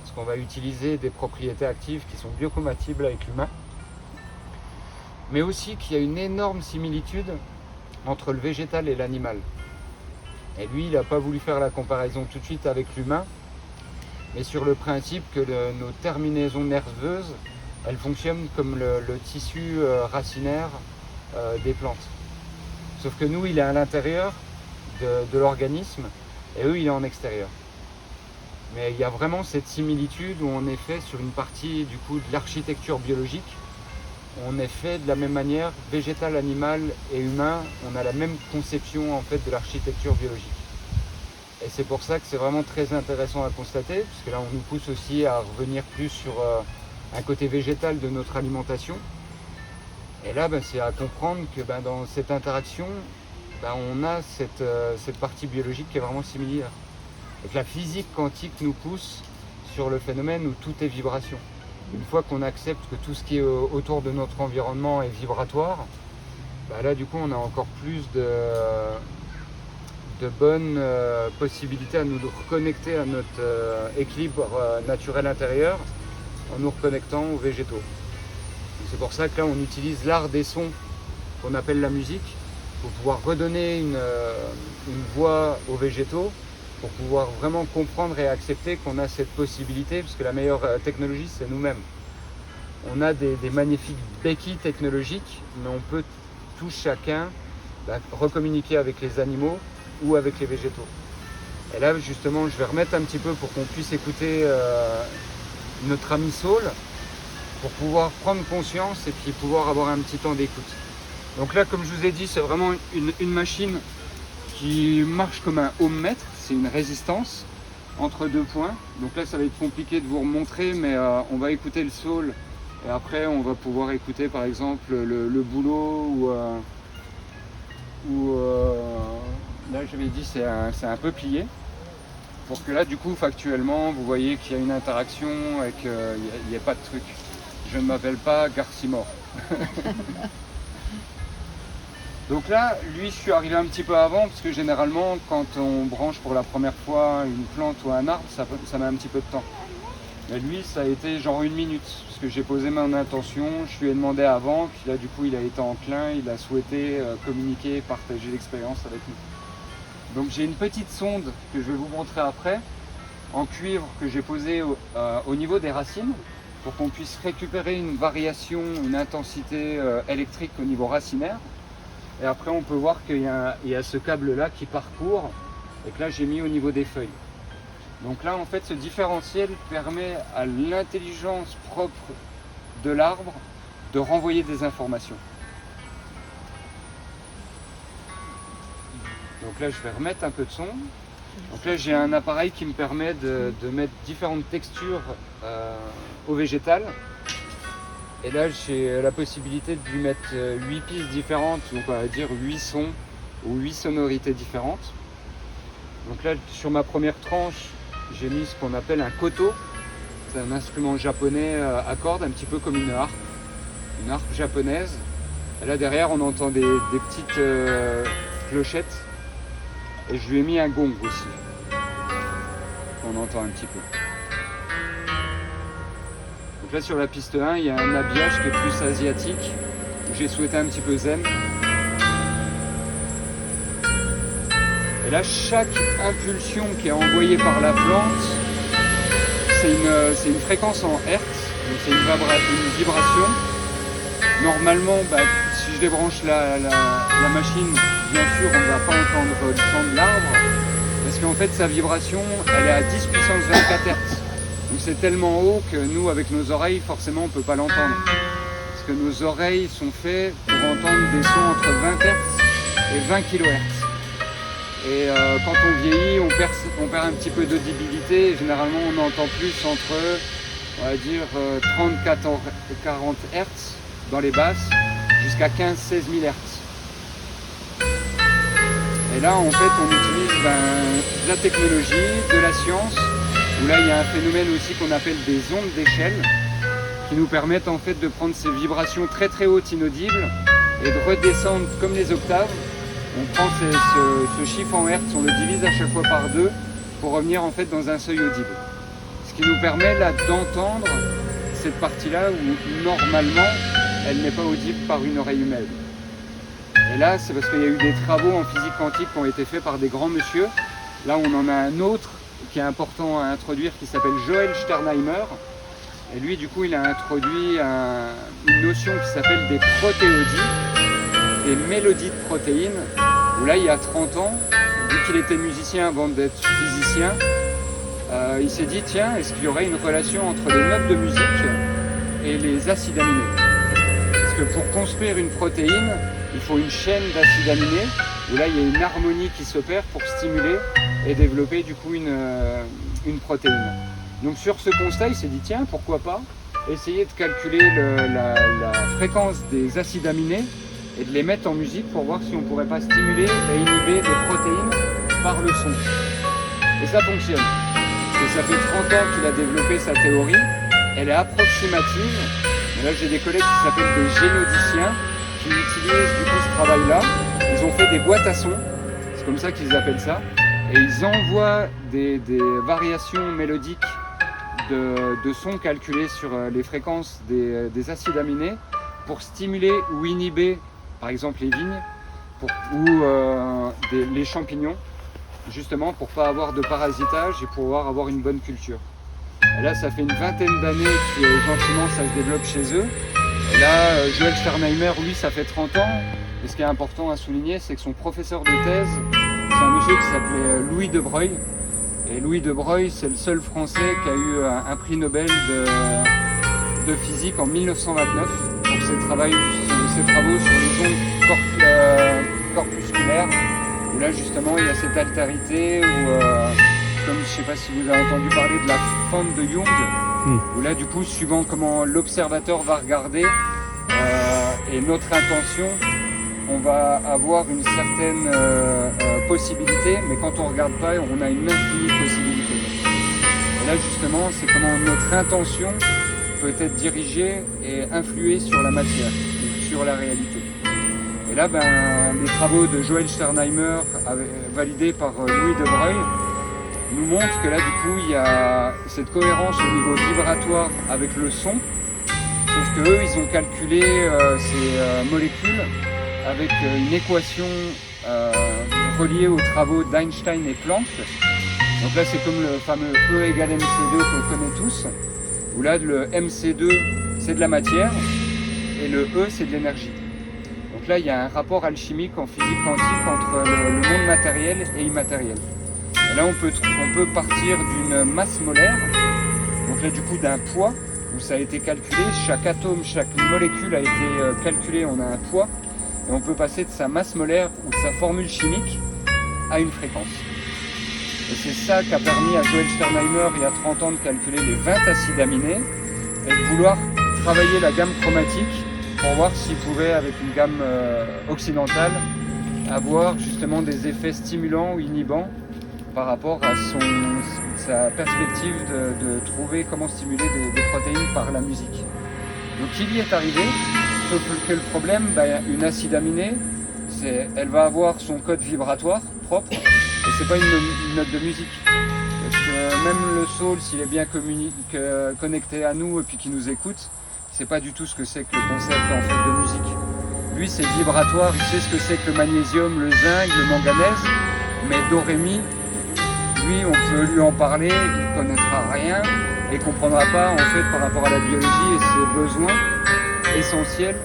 parce qu'on va utiliser des propriétés actives qui sont biocompatibles avec l'humain, mais aussi qu'il y a une énorme similitude entre le végétal et l'animal. Et lui, il n'a pas voulu faire la comparaison tout de suite avec l'humain, mais sur le principe que nos terminaisons nerveuses, elles fonctionnent comme le tissu racinaire des plantes. Sauf que nous, il est à l'intérieur de l'organisme, et eux, il est en extérieur. Mais il y a vraiment cette similitude où on est fait sur une partie du coup de l'architecture biologique. On est fait de la même manière, végétal, animal et humain, on a la même conception en fait de l'architecture biologique. Et c'est pour ça que c'est vraiment très intéressant à constater, parce que là on nous pousse aussi à revenir plus sur un côté végétal de notre alimentation. Et là c'est à comprendre que dans cette interaction, on a cette partie biologique qui est vraiment similaire. Et que la physique quantique nous pousse sur le phénomène où tout est vibration. Une fois qu'on accepte que tout ce qui est autour de notre environnement est vibratoire, là du coup on a encore plus de bonnes possibilités à nous reconnecter à notre équilibre naturel intérieur en nous reconnectant aux végétaux. C'est pour ça que là on utilise l'art des sons qu'on appelle la musique pour pouvoir redonner une voix aux végétaux, pour pouvoir vraiment comprendre et accepter qu'on a cette possibilité, parce que la meilleure technologie c'est nous-mêmes. On a des magnifiques béquilles technologiques, mais on peut tous chacun recommuniquer avec les animaux ou avec les végétaux. Et là justement je vais remettre un petit peu pour qu'on puisse écouter notre ami saule, pour pouvoir prendre conscience et puis pouvoir avoir un petit temps d'écoute. Donc là, comme je vous ai dit, c'est vraiment une machine qui marche comme un ohmmètre, c'est une résistance entre deux points. Donc là, ça va être compliqué de vous remontrer, mais on va écouter le saule et après, on va pouvoir écouter par exemple le bouleau ou là, j'avais dit, c'est un peuplier. Pour que là, du coup, factuellement, vous voyez qu'il y a une interaction et qu'il n'y ait pas de truc. Je ne m'appelle pas Garcimore. Donc là, lui, je suis arrivé un petit peu avant, parce que généralement, quand on branche pour la première fois une plante ou un arbre, ça met un petit peu de temps. Mais lui, ça a été genre 1 minute, parce que j'ai posé mon intention, je lui ai demandé avant, puis là, du coup, il a été enclin, il a souhaité communiquer, partager l'expérience avec nous. Donc j'ai une petite sonde que je vais vous montrer après, en cuivre, que j'ai posée au niveau des racines, pour qu'on puisse récupérer une variation, une intensité électrique au niveau racinaire. Et après on peut voir qu'il y a ce câble là qui parcourt et que là j'ai mis au niveau des feuilles. Donc là en fait ce différentiel permet à l'intelligence propre de l'arbre de renvoyer des informations. Donc là je vais remettre un peu de son. Donc là j'ai un appareil qui me permet de mettre différentes textures au végétal. Et là, j'ai la possibilité de lui mettre 8 pistes différentes, donc on va dire 8 sons ou 8 sonorités différentes. Donc là, sur ma première tranche, j'ai mis ce qu'on appelle un koto. C'est un instrument japonais à cordes, un petit peu comme une harpe japonaise. Et là, derrière, on entend des petites clochettes. Et je lui ai mis un gong aussi. On entend un petit peu. Donc là sur la piste 1, il y a un habillage qui est plus asiatique, où j'ai souhaité un petit peu zen. Et là, chaque impulsion qui est envoyée par la plante, c'est une fréquence en Hertz, donc c'est une vibration. Normalement, si je débranche la machine, bien sûr, on ne va pas entendre le chant de l'arbre, parce qu'en fait, sa vibration, elle est à 10 puissance 24 Hertz. Donc c'est tellement haut que nous, avec nos oreilles, forcément, on ne peut pas l'entendre. Parce que nos oreilles sont faites pour entendre des sons entre 20 Hz et 20 kHz. Et quand on vieillit, on perd un petit peu d'audibilité. Généralement, on entend plus entre, on va dire, 30-40 Hz dans les basses, jusqu'à 15-16 000 Hz. Et là, en fait, on utilise de la technologie, de la science, où là il y a un phénomène aussi qu'on appelle des ondes d'échelle qui nous permettent en fait de prendre ces vibrations très très hautes inaudibles et de redescendre comme les octaves. On prend ce chiffre en Hertz, on le divise à chaque fois par 2 pour revenir en fait dans un seuil audible. Ce qui nous permet là d'entendre cette partie-là où normalement elle n'est pas audible par une oreille humaine. Et là c'est parce qu'il y a eu des travaux en physique quantique qui ont été faits par des grands messieurs. Là on en a un autre qui est important à introduire, qui s'appelle Joel Sternheimer. Et lui, du coup, il a introduit une notion qui s'appelle des protéodies, des mélodies de protéines, où là, il y a 30 ans, vu qu'il était musicien avant d'être physicien, il s'est dit, tiens, est-ce qu'il y aurait une relation entre les notes de musique et les acides aminés? Parce que pour construire une protéine, il faut une chaîne d'acides aminés, où là, il y a une harmonie qui s'opère pour stimuler et développer du coup une protéine. Donc sur ce constat, il s'est dit tiens, pourquoi pas essayer de calculer la fréquence des acides aminés et de les mettre en musique pour voir si on ne pourrait pas stimuler et inhiber des protéines par le son. Et ça fonctionne. Et ça fait 30 ans qu'il a développé sa théorie. Elle est approximative. Mais là j'ai des collègues qui s'appellent des génodiciens qui utilisent du coup ce travail-là. Ils ont fait des boîtes à sons, c'est comme ça qu'ils appellent ça. Et ils envoient des variations mélodiques de sons calculés sur les fréquences des acides aminés pour stimuler ou inhiber, par exemple, les vignes les champignons, justement pour ne pas avoir de parasitage et pouvoir avoir une bonne culture. Et là, ça fait une vingtaine d'années que gentiment ça se développe chez eux. Et là, Joël Sternheimer, lui, ça fait 30 ans. Et ce qui est important à souligner, c'est que son professeur de thèse, c'est un monsieur qui s'appelait Louis de Broglie. Et Louis de Broglie, c'est le seul Français qui a eu un prix Nobel de physique en 1929 pour ses travaux sur les ondes corpusculaires, où là justement il y a cette altérité, comme je ne sais pas si vous avez entendu parler de la fente de Young, où là du coup suivant comment l'observateur va regarder et notre intention, on va avoir une certaine possibilité, mais quand on ne regarde pas, on a une infinie possibilité. Et là justement, c'est comment notre intention peut être dirigée et influer sur la matière, sur la réalité. Et là, les travaux de Joël Sternheimer, validés par Louis de Broglie, nous montrent que là, du coup, il y a cette cohérence au niveau vibratoire avec le son, sauf qu'eux, ils ont calculé ces molécules avec une équation reliée aux travaux d'Einstein et Planck. Donc là, c'est comme le fameux E égale MC2 qu'on connaît tous, où là, le MC2, c'est de la matière, et le E, c'est de l'énergie. Donc là, il y a un rapport alchimique en physique quantique entre le monde matériel et immatériel. Et là, on peut partir d'une masse molaire, donc là, du coup, d'un poids, où ça a été calculé, chaque atome, chaque molécule a été calculée, on a un poids, et on peut passer de sa masse molaire ou de sa formule chimique à une fréquence. Et c'est ça qui a permis à Joël Sternheimer, il y a 30 ans, de calculer les 20 acides aminés et de vouloir travailler la gamme chromatique pour voir s'il pouvait, avec une gamme occidentale, avoir justement des effets stimulants ou inhibants par rapport à sa perspective de trouver comment stimuler des protéines par la musique. Donc il y est arrivé, sauf que le problème, une acide aminée, elle va avoir son code vibratoire propre, et c'est pas une note de musique. Parce que même le soul, s'il est bien connecté à nous et puis qu'il nous écoute, c'est pas du tout ce que c'est que le concept en fait de musique. Lui, c'est vibratoire, il sait ce que c'est que le magnésium, le zinc, le manganèse, mais do, ré, mi, lui, on peut lui en parler, il connaîtra rien et comprendra pas en fait par rapport à la biologie et ses besoins essentiels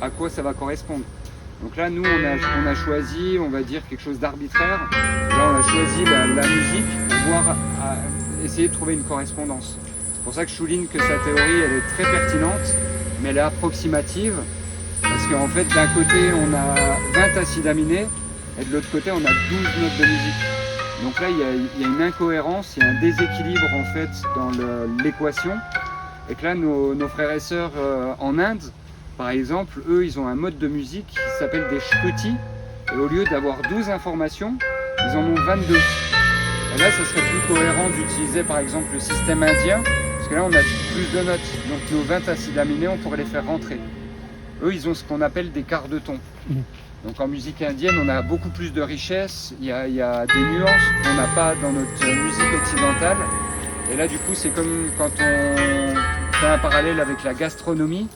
à quoi ça va correspondre. Donc là, nous, on a choisi, on va dire, quelque chose d'arbitraire. Là, on a choisi la musique pour essayer de trouver une correspondance. C'est pour ça que je souligne que sa théorie, elle est très pertinente, mais elle est approximative. Parce qu'en fait, d'un côté, on a 20 acides aminés, et de l'autre côté, on a 12 notes de musique. Donc là, il y a une incohérence, il y a un déséquilibre, en fait, dans l'équation. Et que là, nos frères et sœurs en Inde, par exemple, eux, ils ont un mode de musique qui s'appelle des shruti. Et au lieu d'avoir 12 informations, ils en ont 22. Et là, ça serait plus cohérent d'utiliser, par exemple, le système indien. Parce que là, on a plus de notes. Donc nos 20 acides aminés, on pourrait les faire rentrer. Eux, ils ont ce qu'on appelle des quarts de ton. Donc en musique indienne, on a beaucoup plus de richesse. Il y a des nuances qu'on n'a pas dans notre musique occidentale. Et là, du coup, c'est comme quand on fait un parallèle avec la gastronomie.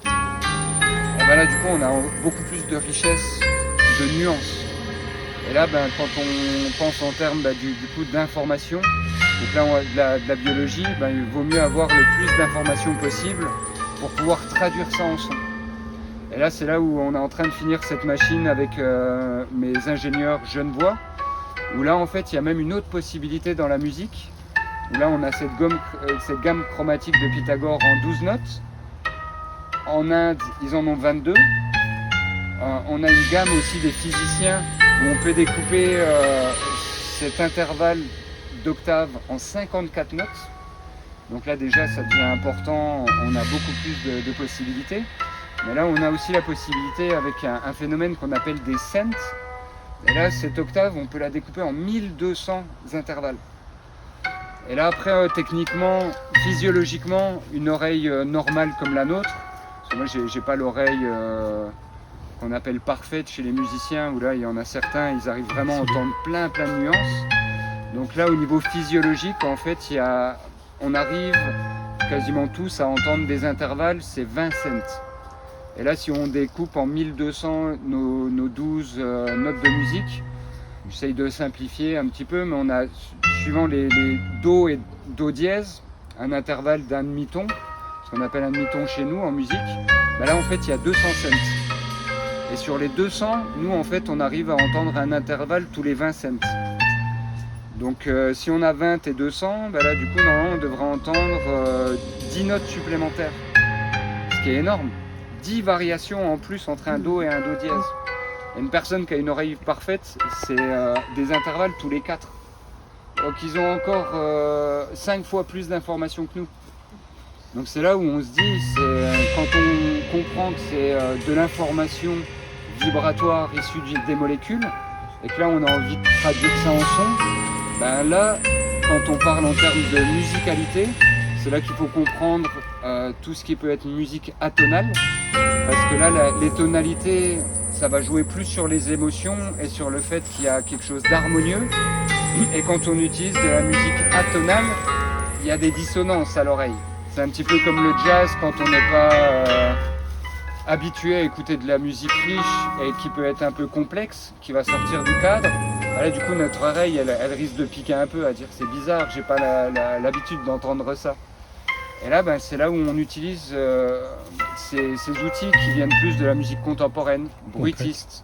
Et là, du coup, on a beaucoup plus de richesse, de nuances. Et là, quand on pense en termes du coup d'informations, donc là, de la biologie, il vaut mieux avoir le plus d'informations possible pour pouvoir traduire ça en son. Et là, c'est là où on est en train de finir cette machine avec mes ingénieurs genevois, où là, en fait, il y a même une autre possibilité dans la musique, où là, on a cette gamme chromatique de Pythagore en 12 notes. En Inde, ils en ont 22. On a une gamme aussi des physiciens où on peut découper cet intervalle d'octaves en 54 notes. Donc là déjà ça devient important, on a beaucoup plus de possibilités. Mais là on a aussi la possibilité avec un phénomène qu'on appelle des cents. Et là cette octave on peut la découper en 1200 intervalles. Et là après techniquement, physiologiquement, une oreille normale comme la nôtre, parce que moi j'ai pas l'oreille qu'on appelle parfaite chez les musiciens, où là il y en a certains, ils arrivent vraiment à entendre plein de nuances. Donc là au niveau physiologique en fait on arrive quasiment tous à entendre des intervalles, c'est 20 cents. Et là, si on découpe en 1200 nos 12 notes de musique, j'essaye de simplifier un petit peu, mais on a, suivant les Do et Do dièse, un intervalle d'un demi-ton, ce qu'on appelle un demi-ton chez nous en musique. Ben là, en fait, il y a 200 cents. Et sur les 200, nous, en fait, on arrive à entendre un intervalle tous les 20 cents. Donc, si on a 20 et 200, ben là, du coup, normalement, on devrait entendre 10 notes supplémentaires. Ce qui est énorme. 10 variations en plus entre un Do et un Do dièse. Et une personne qui a une oreille parfaite, c'est des intervalles tous les 4. Donc, ils ont encore 5 fois plus d'informations que nous. Donc c'est là où on se dit, quand on comprend que c'est de l'information vibratoire issue des molécules, et que là on a envie de traduire ça en son, ben là, quand on parle en termes de musicalité, c'est là qu'il faut comprendre tout ce qui peut être musique atonale, parce que là, les tonalités, ça va jouer plus sur les émotions et sur le fait qu'il y a quelque chose d'harmonieux, et quand on utilise de la musique atonale, il y a des dissonances à l'oreille. C'est un petit peu comme le jazz quand on n'est pas habitué à écouter de la musique riche et qui peut être un peu complexe, qui va sortir du cadre. Là, du coup, notre oreille, elle risque de piquer un peu, à dire c'est bizarre, j'ai pas l'habitude d'entendre ça. Et là, ben, c'est là où on utilise ces outils qui viennent plus de la musique contemporaine, bruitiste,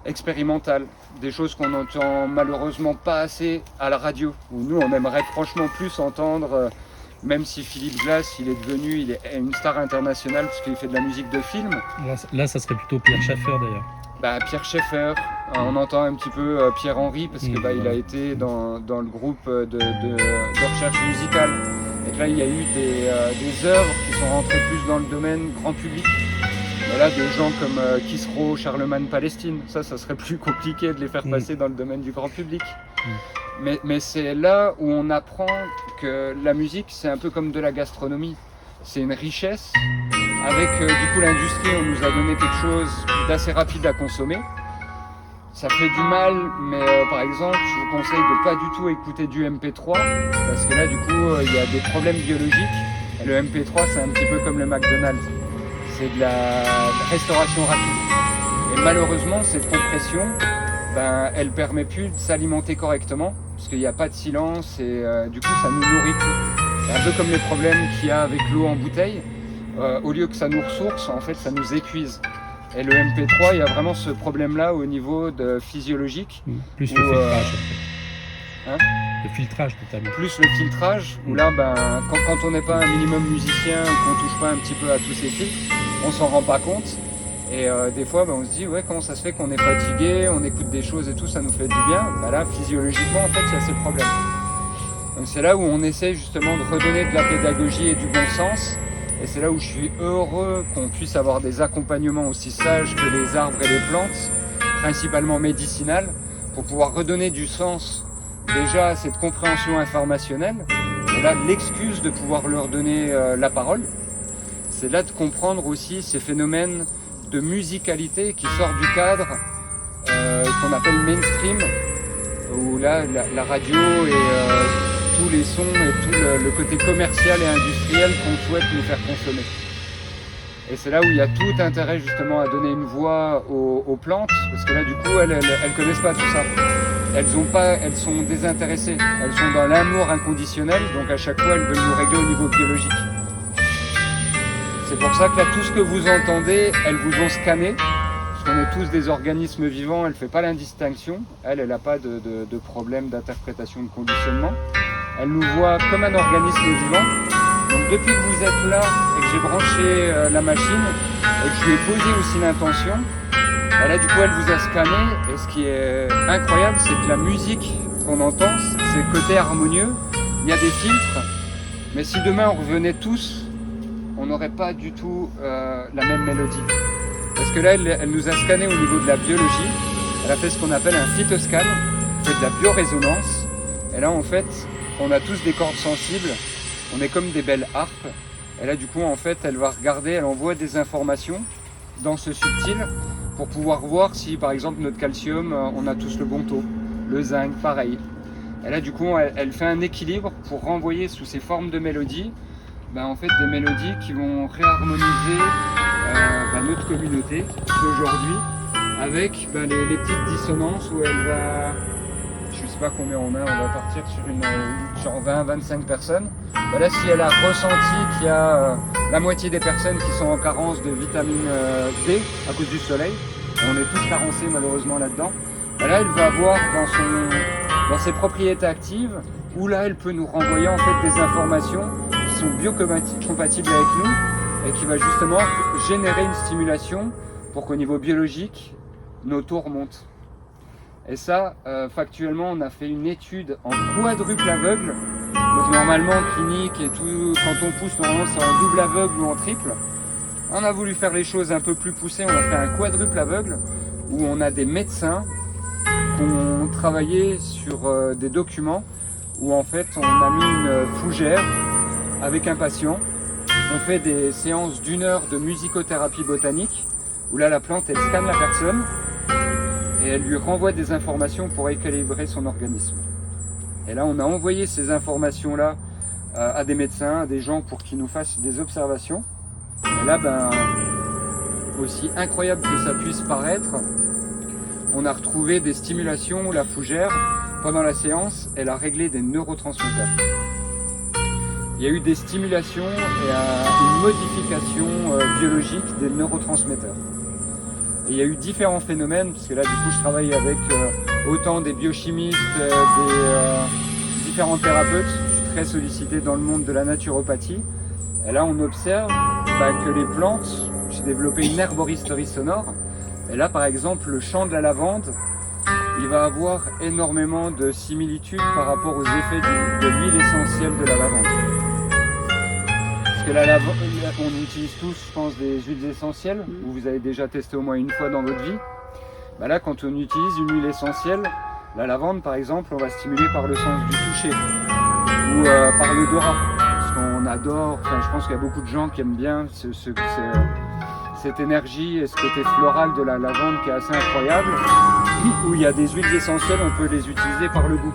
expérimentale, des choses qu'on n'entend malheureusement pas assez à la radio, où nous, on aimerait franchement plus entendre. Même si Philippe Glass, il est une star internationale parce qu'il fait de la musique de film. Là, ça serait plutôt Pierre Schaeffer d'ailleurs. Bah, Pierre Schaeffer, on entend un petit peu Pierre Henry parce que il a été dans le groupe de recherche musicale. Et que là, il y a eu des œuvres qui sont rentrées plus dans le domaine grand public. Mais là, des gens comme Kisro, Charlemagne, Palestine, ça serait plus compliqué de les faire passer dans le domaine du grand public. Mais c'est là où on apprend que la musique, c'est un peu comme de la gastronomie. C'est une richesse. Avec du coup l'industrie, on nous a donné quelque chose d'assez rapide à consommer. Ça fait du mal, mais par exemple, je vous conseille de pas du tout écouter du MP3, parce que là, du coup, il y a des problèmes biologiques. Et le MP3, c'est un petit peu comme le McDonald's. C'est de la restauration rapide. Et malheureusement, cette compression, elle permet plus de s'alimenter correctement, parce qu'il n'y a pas de silence et du coup ça nous nourrit plus. C'est un peu comme les problèmes qu'il y a avec l'eau en bouteille. Au lieu que ça nous ressource, en fait ça nous épuise. Et le MP3, il y a vraiment ce problème-là au niveau physiologique. Plus le filtrage. Le filtrage totalement. Plus le filtrage, où là, quand on n'est pas un minimum musicien, qu'on touche pas un petit peu à tous ces filtres, on s'en rend pas compte. Et des fois, on se dit, ouais, comment ça se fait qu'on est fatigué, on écoute des choses et tout, ça nous fait du bien. Là, physiologiquement, en fait, il y a ces problèmes. Donc c'est là où on essaie justement de redonner de la pédagogie et du bon sens. Et c'est là où je suis heureux qu'on puisse avoir des accompagnements aussi sages que les arbres et les plantes, principalement médicinales, pour pouvoir redonner du sens déjà à cette compréhension informationnelle. Et là, l'excuse de pouvoir leur donner la parole, c'est là de comprendre aussi ces phénomènes de musicalité qui sort du cadre qu'on appelle mainstream, où là la radio et tous les sons et tout le côté commercial et industriel qu'on souhaite nous faire consommer. Et c'est là où il y a tout intérêt justement à donner une voix aux plantes, parce que là du coup elles connaissent pas tout ça. Elles sont désintéressées, elles sont dans l'amour inconditionnel, donc à chaque fois elles veulent nous régler au niveau biologique. C'est pour ça que là, tout ce que vous entendez, elles vous ont scanné, parce qu'on est tous des organismes vivants, elle ne fait pas l'indistinction, elle n'a pas de problème d'interprétation de conditionnement. Elle nous voit comme un organisme vivant. Donc depuis que vous êtes là et que j'ai branché la machine et que je lui ai posé aussi l'intention, là du coup elle vous a scanné, et ce qui est incroyable, c'est que la musique qu'on entend, c'est le côté harmonieux, il y a des filtres, mais si demain on revenait tous, on n'aurait pas du tout la même mélodie. Parce que là, elle nous a scanné au niveau de la biologie. Elle a fait ce qu'on appelle un phytoscan, fait de la biorésonance. Et là, en fait, on a tous des cordes sensibles. On est comme des belles harpes. Et là, du coup, en fait, elle va regarder, elle envoie des informations dans ce subtil pour pouvoir voir si, par exemple, notre calcium, on a tous le bon taux. Le zinc, pareil. Et là, du coup, elle fait un équilibre pour renvoyer sous ces formes de mélodies en fait des mélodies qui vont réharmoniser notre communauté d'aujourd'hui avec les petites dissonances où elle va, je sais pas combien on va partir sur genre 20-25 personnes. Là, si elle a ressenti qu'il y a la moitié des personnes qui sont en carence de vitamine D à cause du soleil, on est tous carencés malheureusement là-dedans, là elle va voir dans ses propriétés actives où là elle peut nous renvoyer en fait des informations qui sont biocompatibles avec nous et qui va justement générer une stimulation pour qu'au niveau biologique nos taux remontent. Et ça, factuellement, on a fait une étude en quadruple aveugle. Donc normalement, clinique et tout, quand on pousse, normalement c'est en double aveugle ou en triple. On a voulu faire les choses un peu plus poussées, on a fait un quadruple aveugle où on a des médecins qui ont travaillé sur des documents où en fait on a mis une fougère avec un patient. On fait des séances d'1 heure de musicothérapie botanique où là la plante elle scanne la personne et elle lui renvoie des informations pour équilibrer son organisme. Et là on a envoyé ces informations là à des médecins, à des gens pour qu'ils nous fassent des observations. Et là aussi incroyable que ça puisse paraître, on a retrouvé des stimulations où la fougère, pendant la séance, elle a réglé des neurotransmetteurs. Il y a eu des stimulations et une modification biologique des neurotransmetteurs. Et il y a eu différents phénomènes, parce que là du coup je travaille avec autant des biochimistes, des différents thérapeutes. Je suis très sollicité dans le monde de la naturopathie. Et là on observe que les plantes, j'ai développé une herboristerie sonore. Et là par exemple le chant de la lavande, il va avoir énormément de similitudes par rapport aux effets de l'huile essentielle de la lavande. Parce que la lavande, on utilise tous, je pense, des huiles essentielles, où vous avez déjà testé au moins une fois dans votre vie. Là, quand on utilise une huile essentielle, la lavande par exemple, on va stimuler par le sens du toucher ou par l'odorat. Parce qu'on adore, je pense qu'il y a beaucoup de gens qui aiment bien cette énergie et ce côté floral de la lavande qui est assez incroyable. Où il y a des huiles essentielles, on peut les utiliser par le goût.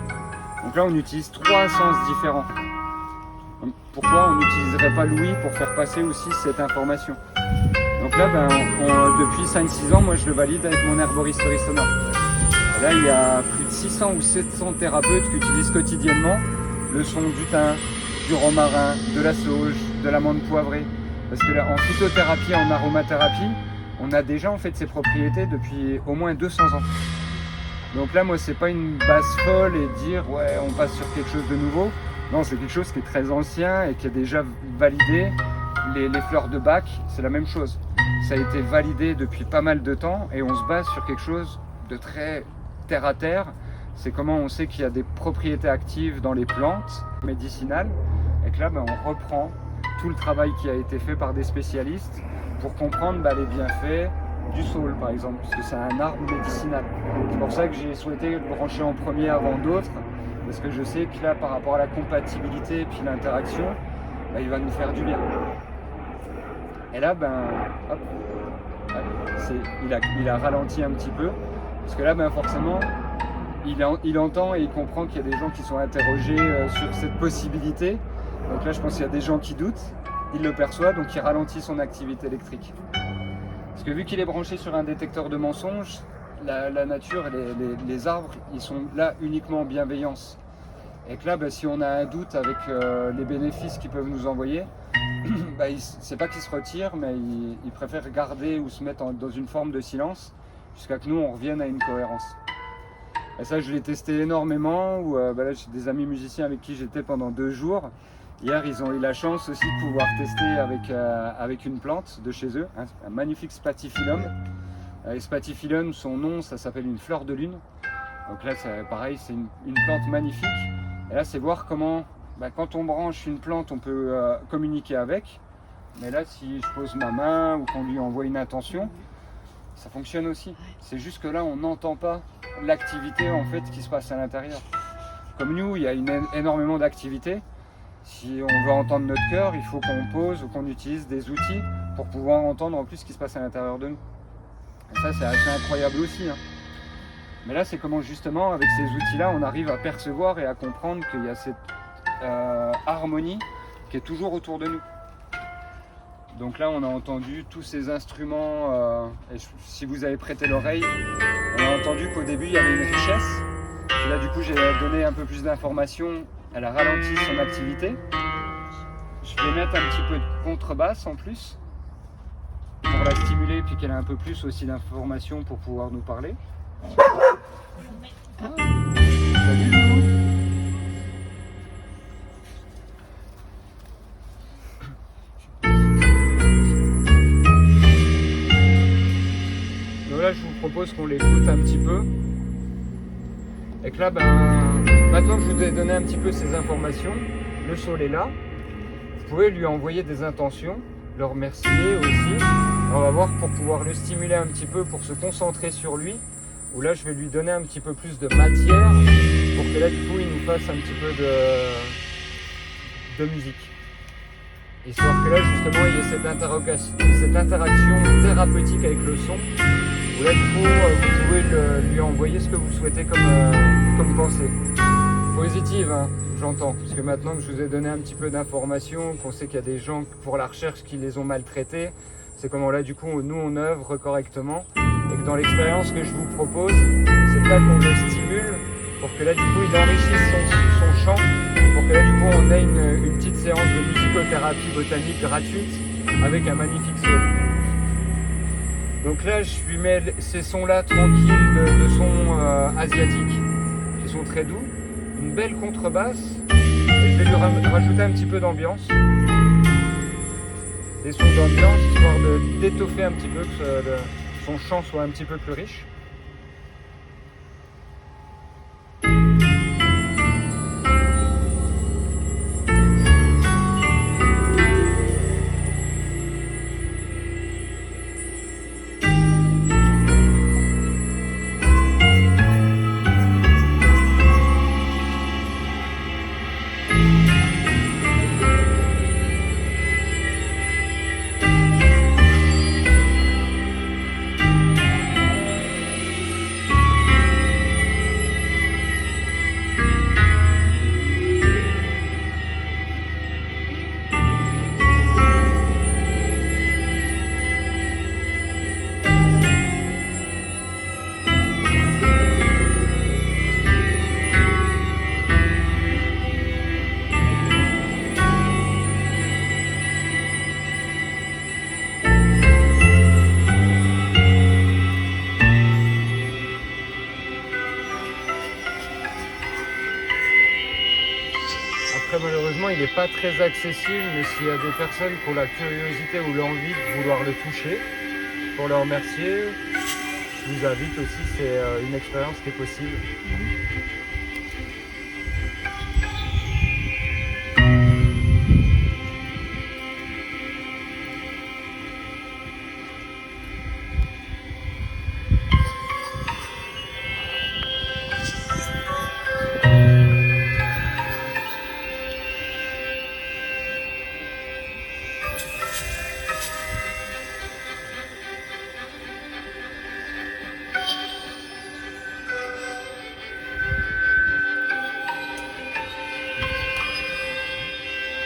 Donc là, on utilise 3 sens différents. Donc, pourquoi on n'utiliserait pas l'ouïe pour faire passer aussi cette information? Donc là, depuis 5-6 ans, moi je le valide avec mon herboristerie sonore. Et là, il y a plus de 600 ou 700 thérapeutes qui utilisent quotidiennement le son du thym, du romarin, de la sauge, de l'amande poivrée. Parce que là, en phytothérapie, en aromathérapie, on a déjà en fait ces propriétés depuis au moins 200 ans. Donc là, moi, c'est pas une base folle et dire ouais, on passe sur quelque chose de nouveau. Non, c'est quelque chose qui est très ancien et qui est déjà validé. Les fleurs de Bach, c'est la même chose. Ça a été validé depuis pas mal de temps et on se base sur quelque chose de très terre à terre. C'est comment on sait qu'il y a des propriétés actives dans les plantes médicinales et que là, on reprend tout le travail qui a été fait par des spécialistes pour comprendre les bienfaits du saule par exemple, parce que c'est un arbre médicinal. C'est pour ça que j'ai souhaité le brancher en premier avant d'autres, parce que je sais que là par rapport à la compatibilité et puis l'interaction, il va nous faire du bien. Et là hop, il a ralenti un petit peu, parce que là forcément il entend et il comprend qu'il y a des gens qui sont interrogés sur cette possibilité. Donc là je pense qu'il y a des gens qui doutent, il le perçoit, donc il ralentit son activité électrique. Parce que vu qu'il est branché sur un détecteur de mensonges, la nature et les arbres, ils sont là uniquement en bienveillance. Et que là, si on a un doute avec les bénéfices qu'ils peuvent nous envoyer, c'est pas qu'ils se retirent, mais ils préfèrent garder ou se mettre dans une forme de silence jusqu'à que nous, on revienne à une cohérence. Et ça, je l'ai testé énormément, où là, j'ai des amis musiciens avec qui j'étais pendant 2 jours. Hier, ils ont eu la chance aussi de pouvoir tester avec une plante de chez eux, un magnifique Spathiphyllum. Et Spathiphyllum, son nom, ça s'appelle une fleur de lune. Donc là, pareil, c'est une plante magnifique. Et là, c'est voir comment, quand on branche une plante, on peut communiquer avec. Mais là, si je pose ma main ou qu'on lui envoie une intention, ça fonctionne aussi. C'est juste que là, on n'entend pas l'activité en fait qui se passe à l'intérieur. Comme nous, il y a énormément d'activités. Si on veut entendre notre cœur, il faut qu'on pose ou qu'on utilise des outils pour pouvoir entendre en plus ce qui se passe à l'intérieur de nous. Et ça, c'est assez incroyable aussi. Mais là, c'est comment justement, avec ces outils-là, on arrive à percevoir et à comprendre qu'il y a cette harmonie qui est toujours autour de nous. Donc là, on a entendu tous ces instruments, et si vous avez prêté l'oreille, on a entendu qu'au début, il y avait une richesse. Et là, du coup, j'ai donné un peu plus d'informations. Elle a ralenti son activité. Je vais mettre un petit peu de contrebasse en plus, pour la stimuler, puis qu'elle ait un peu plus aussi d'informations pour pouvoir nous parler. Salut Loulou. Donc là, je vous propose qu'on l'écoute un petit peu. Et que là, maintenant que je vous ai donné un petit peu ces informations, le sol est là. Vous pouvez lui envoyer des intentions, le remercier aussi. On va voir pour pouvoir le stimuler un petit peu, pour se concentrer sur lui. Où là, je vais lui donner un petit peu plus de matière pour que là, du coup, il nous fasse un petit peu de musique. Histoire que là, justement, il y ait cette interaction thérapeutique avec le son. Où là, du coup, vous pouvez lui envoyer ce que vous souhaitez comme pensée. Positive, hein, j'entends. Parce que maintenant que je vous ai donné un petit peu d'informations, qu'on sait qu'il y a des gens pour la recherche qui les ont maltraités, c'est comment là, du coup, nous, on œuvre correctement. Et que dans l'expérience que je vous propose, c'est là qu'on le stimule pour que là, du coup, il enrichisse son chant, pour que là, du coup, on ait une petite séance de musicothérapie botanique gratuite avec un magnifique sol. Donc là, je lui mets ces sons-là tranquilles de sons asiatiques, qui sont très doux, une belle contrebasse, et je vais lui rajouter un petit peu d'ambiance. Des sons d'ambiance, histoire d'étoffer un petit peu, que son chant soit un petit peu plus riche. Malheureusement, il n'est pas très accessible, mais s'il y a des personnes qui ont la curiosité ou l'envie de vouloir le toucher, pour le remercier, je vous invite aussi, c'est une expérience qui est possible.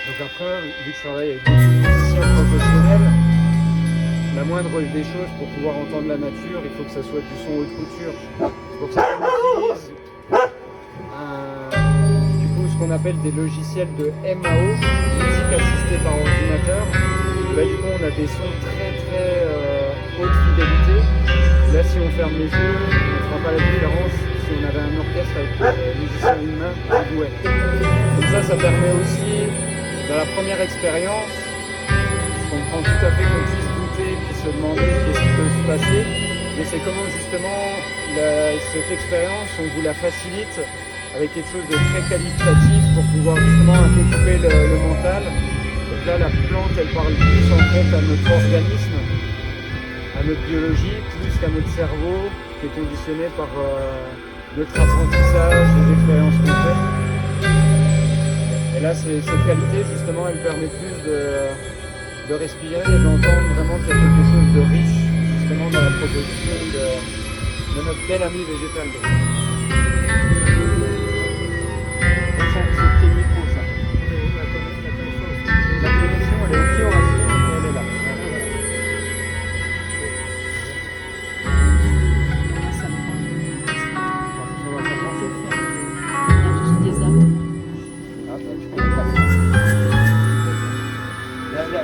Donc après, vu que je travaille avec beaucoup de musiciens professionnels, la moindre des choses pour pouvoir entendre la nature, il faut que ça soit du son haute couture. C'est pour ça qu'on utilise du coup, ce qu'on appelle des logiciels de MAO, musique assistée par ordinateur. Là du coup on a des sons très haute fidélité. Là si on ferme les yeux, on ne fera pas la différence si on avait un orchestre avec des musiciens humains qui jouaient. Donc ça permet aussi, dans la première expérience, je comprends tout à fait qu'on puisse douter puis se demander qu'est-ce qui peut se passer, mais c'est comment justement cette expérience, on vous la facilite avec quelque chose de très qualitatif pour pouvoir justement un peu couper le mental. Donc là la plante elle parle plus en fait à notre organisme, à notre biologie, plus qu'à notre cerveau qui est conditionné par notre apprentissage, les expériences qu'on fait. Et là, cette qualité, justement, elle permet plus de respirer et d'entendre vraiment qu'il y a quelque chose de riche, justement, dans la proposition de notre bel ami végétal. C'est petit micro, ça.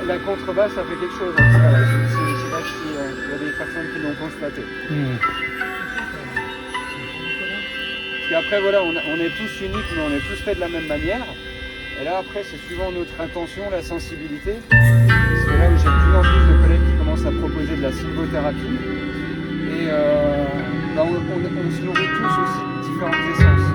la contrebasse, ça fait quelque chose. En tout cas, là. Je ne sais pas s'il y a des personnes qui l'ont constaté. Parce qu'après, voilà, on est tous uniques, mais on est tous faits de la même manière. Et là, après, c'est suivant notre intention, la sensibilité. Parce que là, j'ai de plus en plus de collègues qui commencent à proposer de la sylvothérapie. Et on se nourrit tous aussi de différentes essences.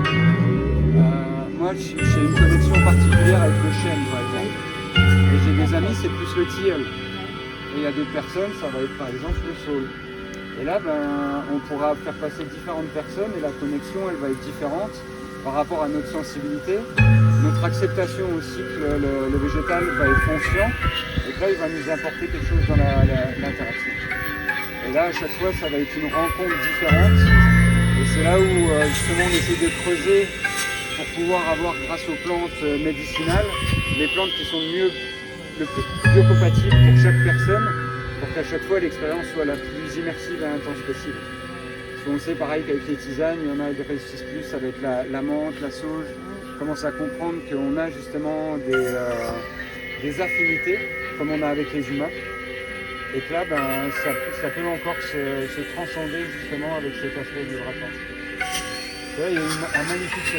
Moi, j'ai une connexion particulière avec le chêne, par exemple. Et j'ai des amis, c'est plus le tilleul. Et il y a d'autres personnes, ça va être par exemple le saule. Et là, on pourra faire passer différentes personnes et la connexion, elle va être différente par rapport à notre sensibilité, notre acceptation aussi que le végétal va être conscient et que là, il va nous apporter quelque chose dans l'interaction. Et là, à chaque fois, ça va être une rencontre différente. Et c'est là où justement on essaie de creuser pour pouvoir avoir, grâce aux plantes médicinales, les plantes qui sont le plus biocompatibles pour chaque personne, pour qu'à chaque fois l'expérience soit la plus immersive et intense possible. Parce qu'on sait pareil qu'avec les tisanes, il y en a qui réussissent plus avec la menthe, la sauge. On commence à comprendre qu'on a justement des affinités, comme on a avec les humains. Et que là, ça peut encore se transcender justement avec cet aspect vibratoire. Et là, il y a une magnifique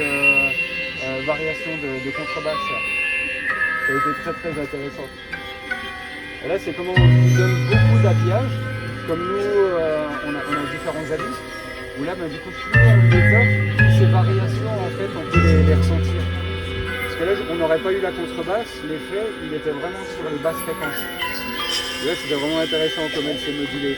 variation de contrebasse. Ça a été très très intéressant. Et là, c'est comment on nous donne beaucoup d'habillage. Comme nous, on a différents habits. Où là, du coup, plus on développe, plus ces variations, en fait, on peut les ressentir. Parce que là, on n'aurait pas eu la contrebasse, l'effet, il était vraiment sur les basses fréquences. Et là, c'était vraiment intéressant comment elle s'est modulée.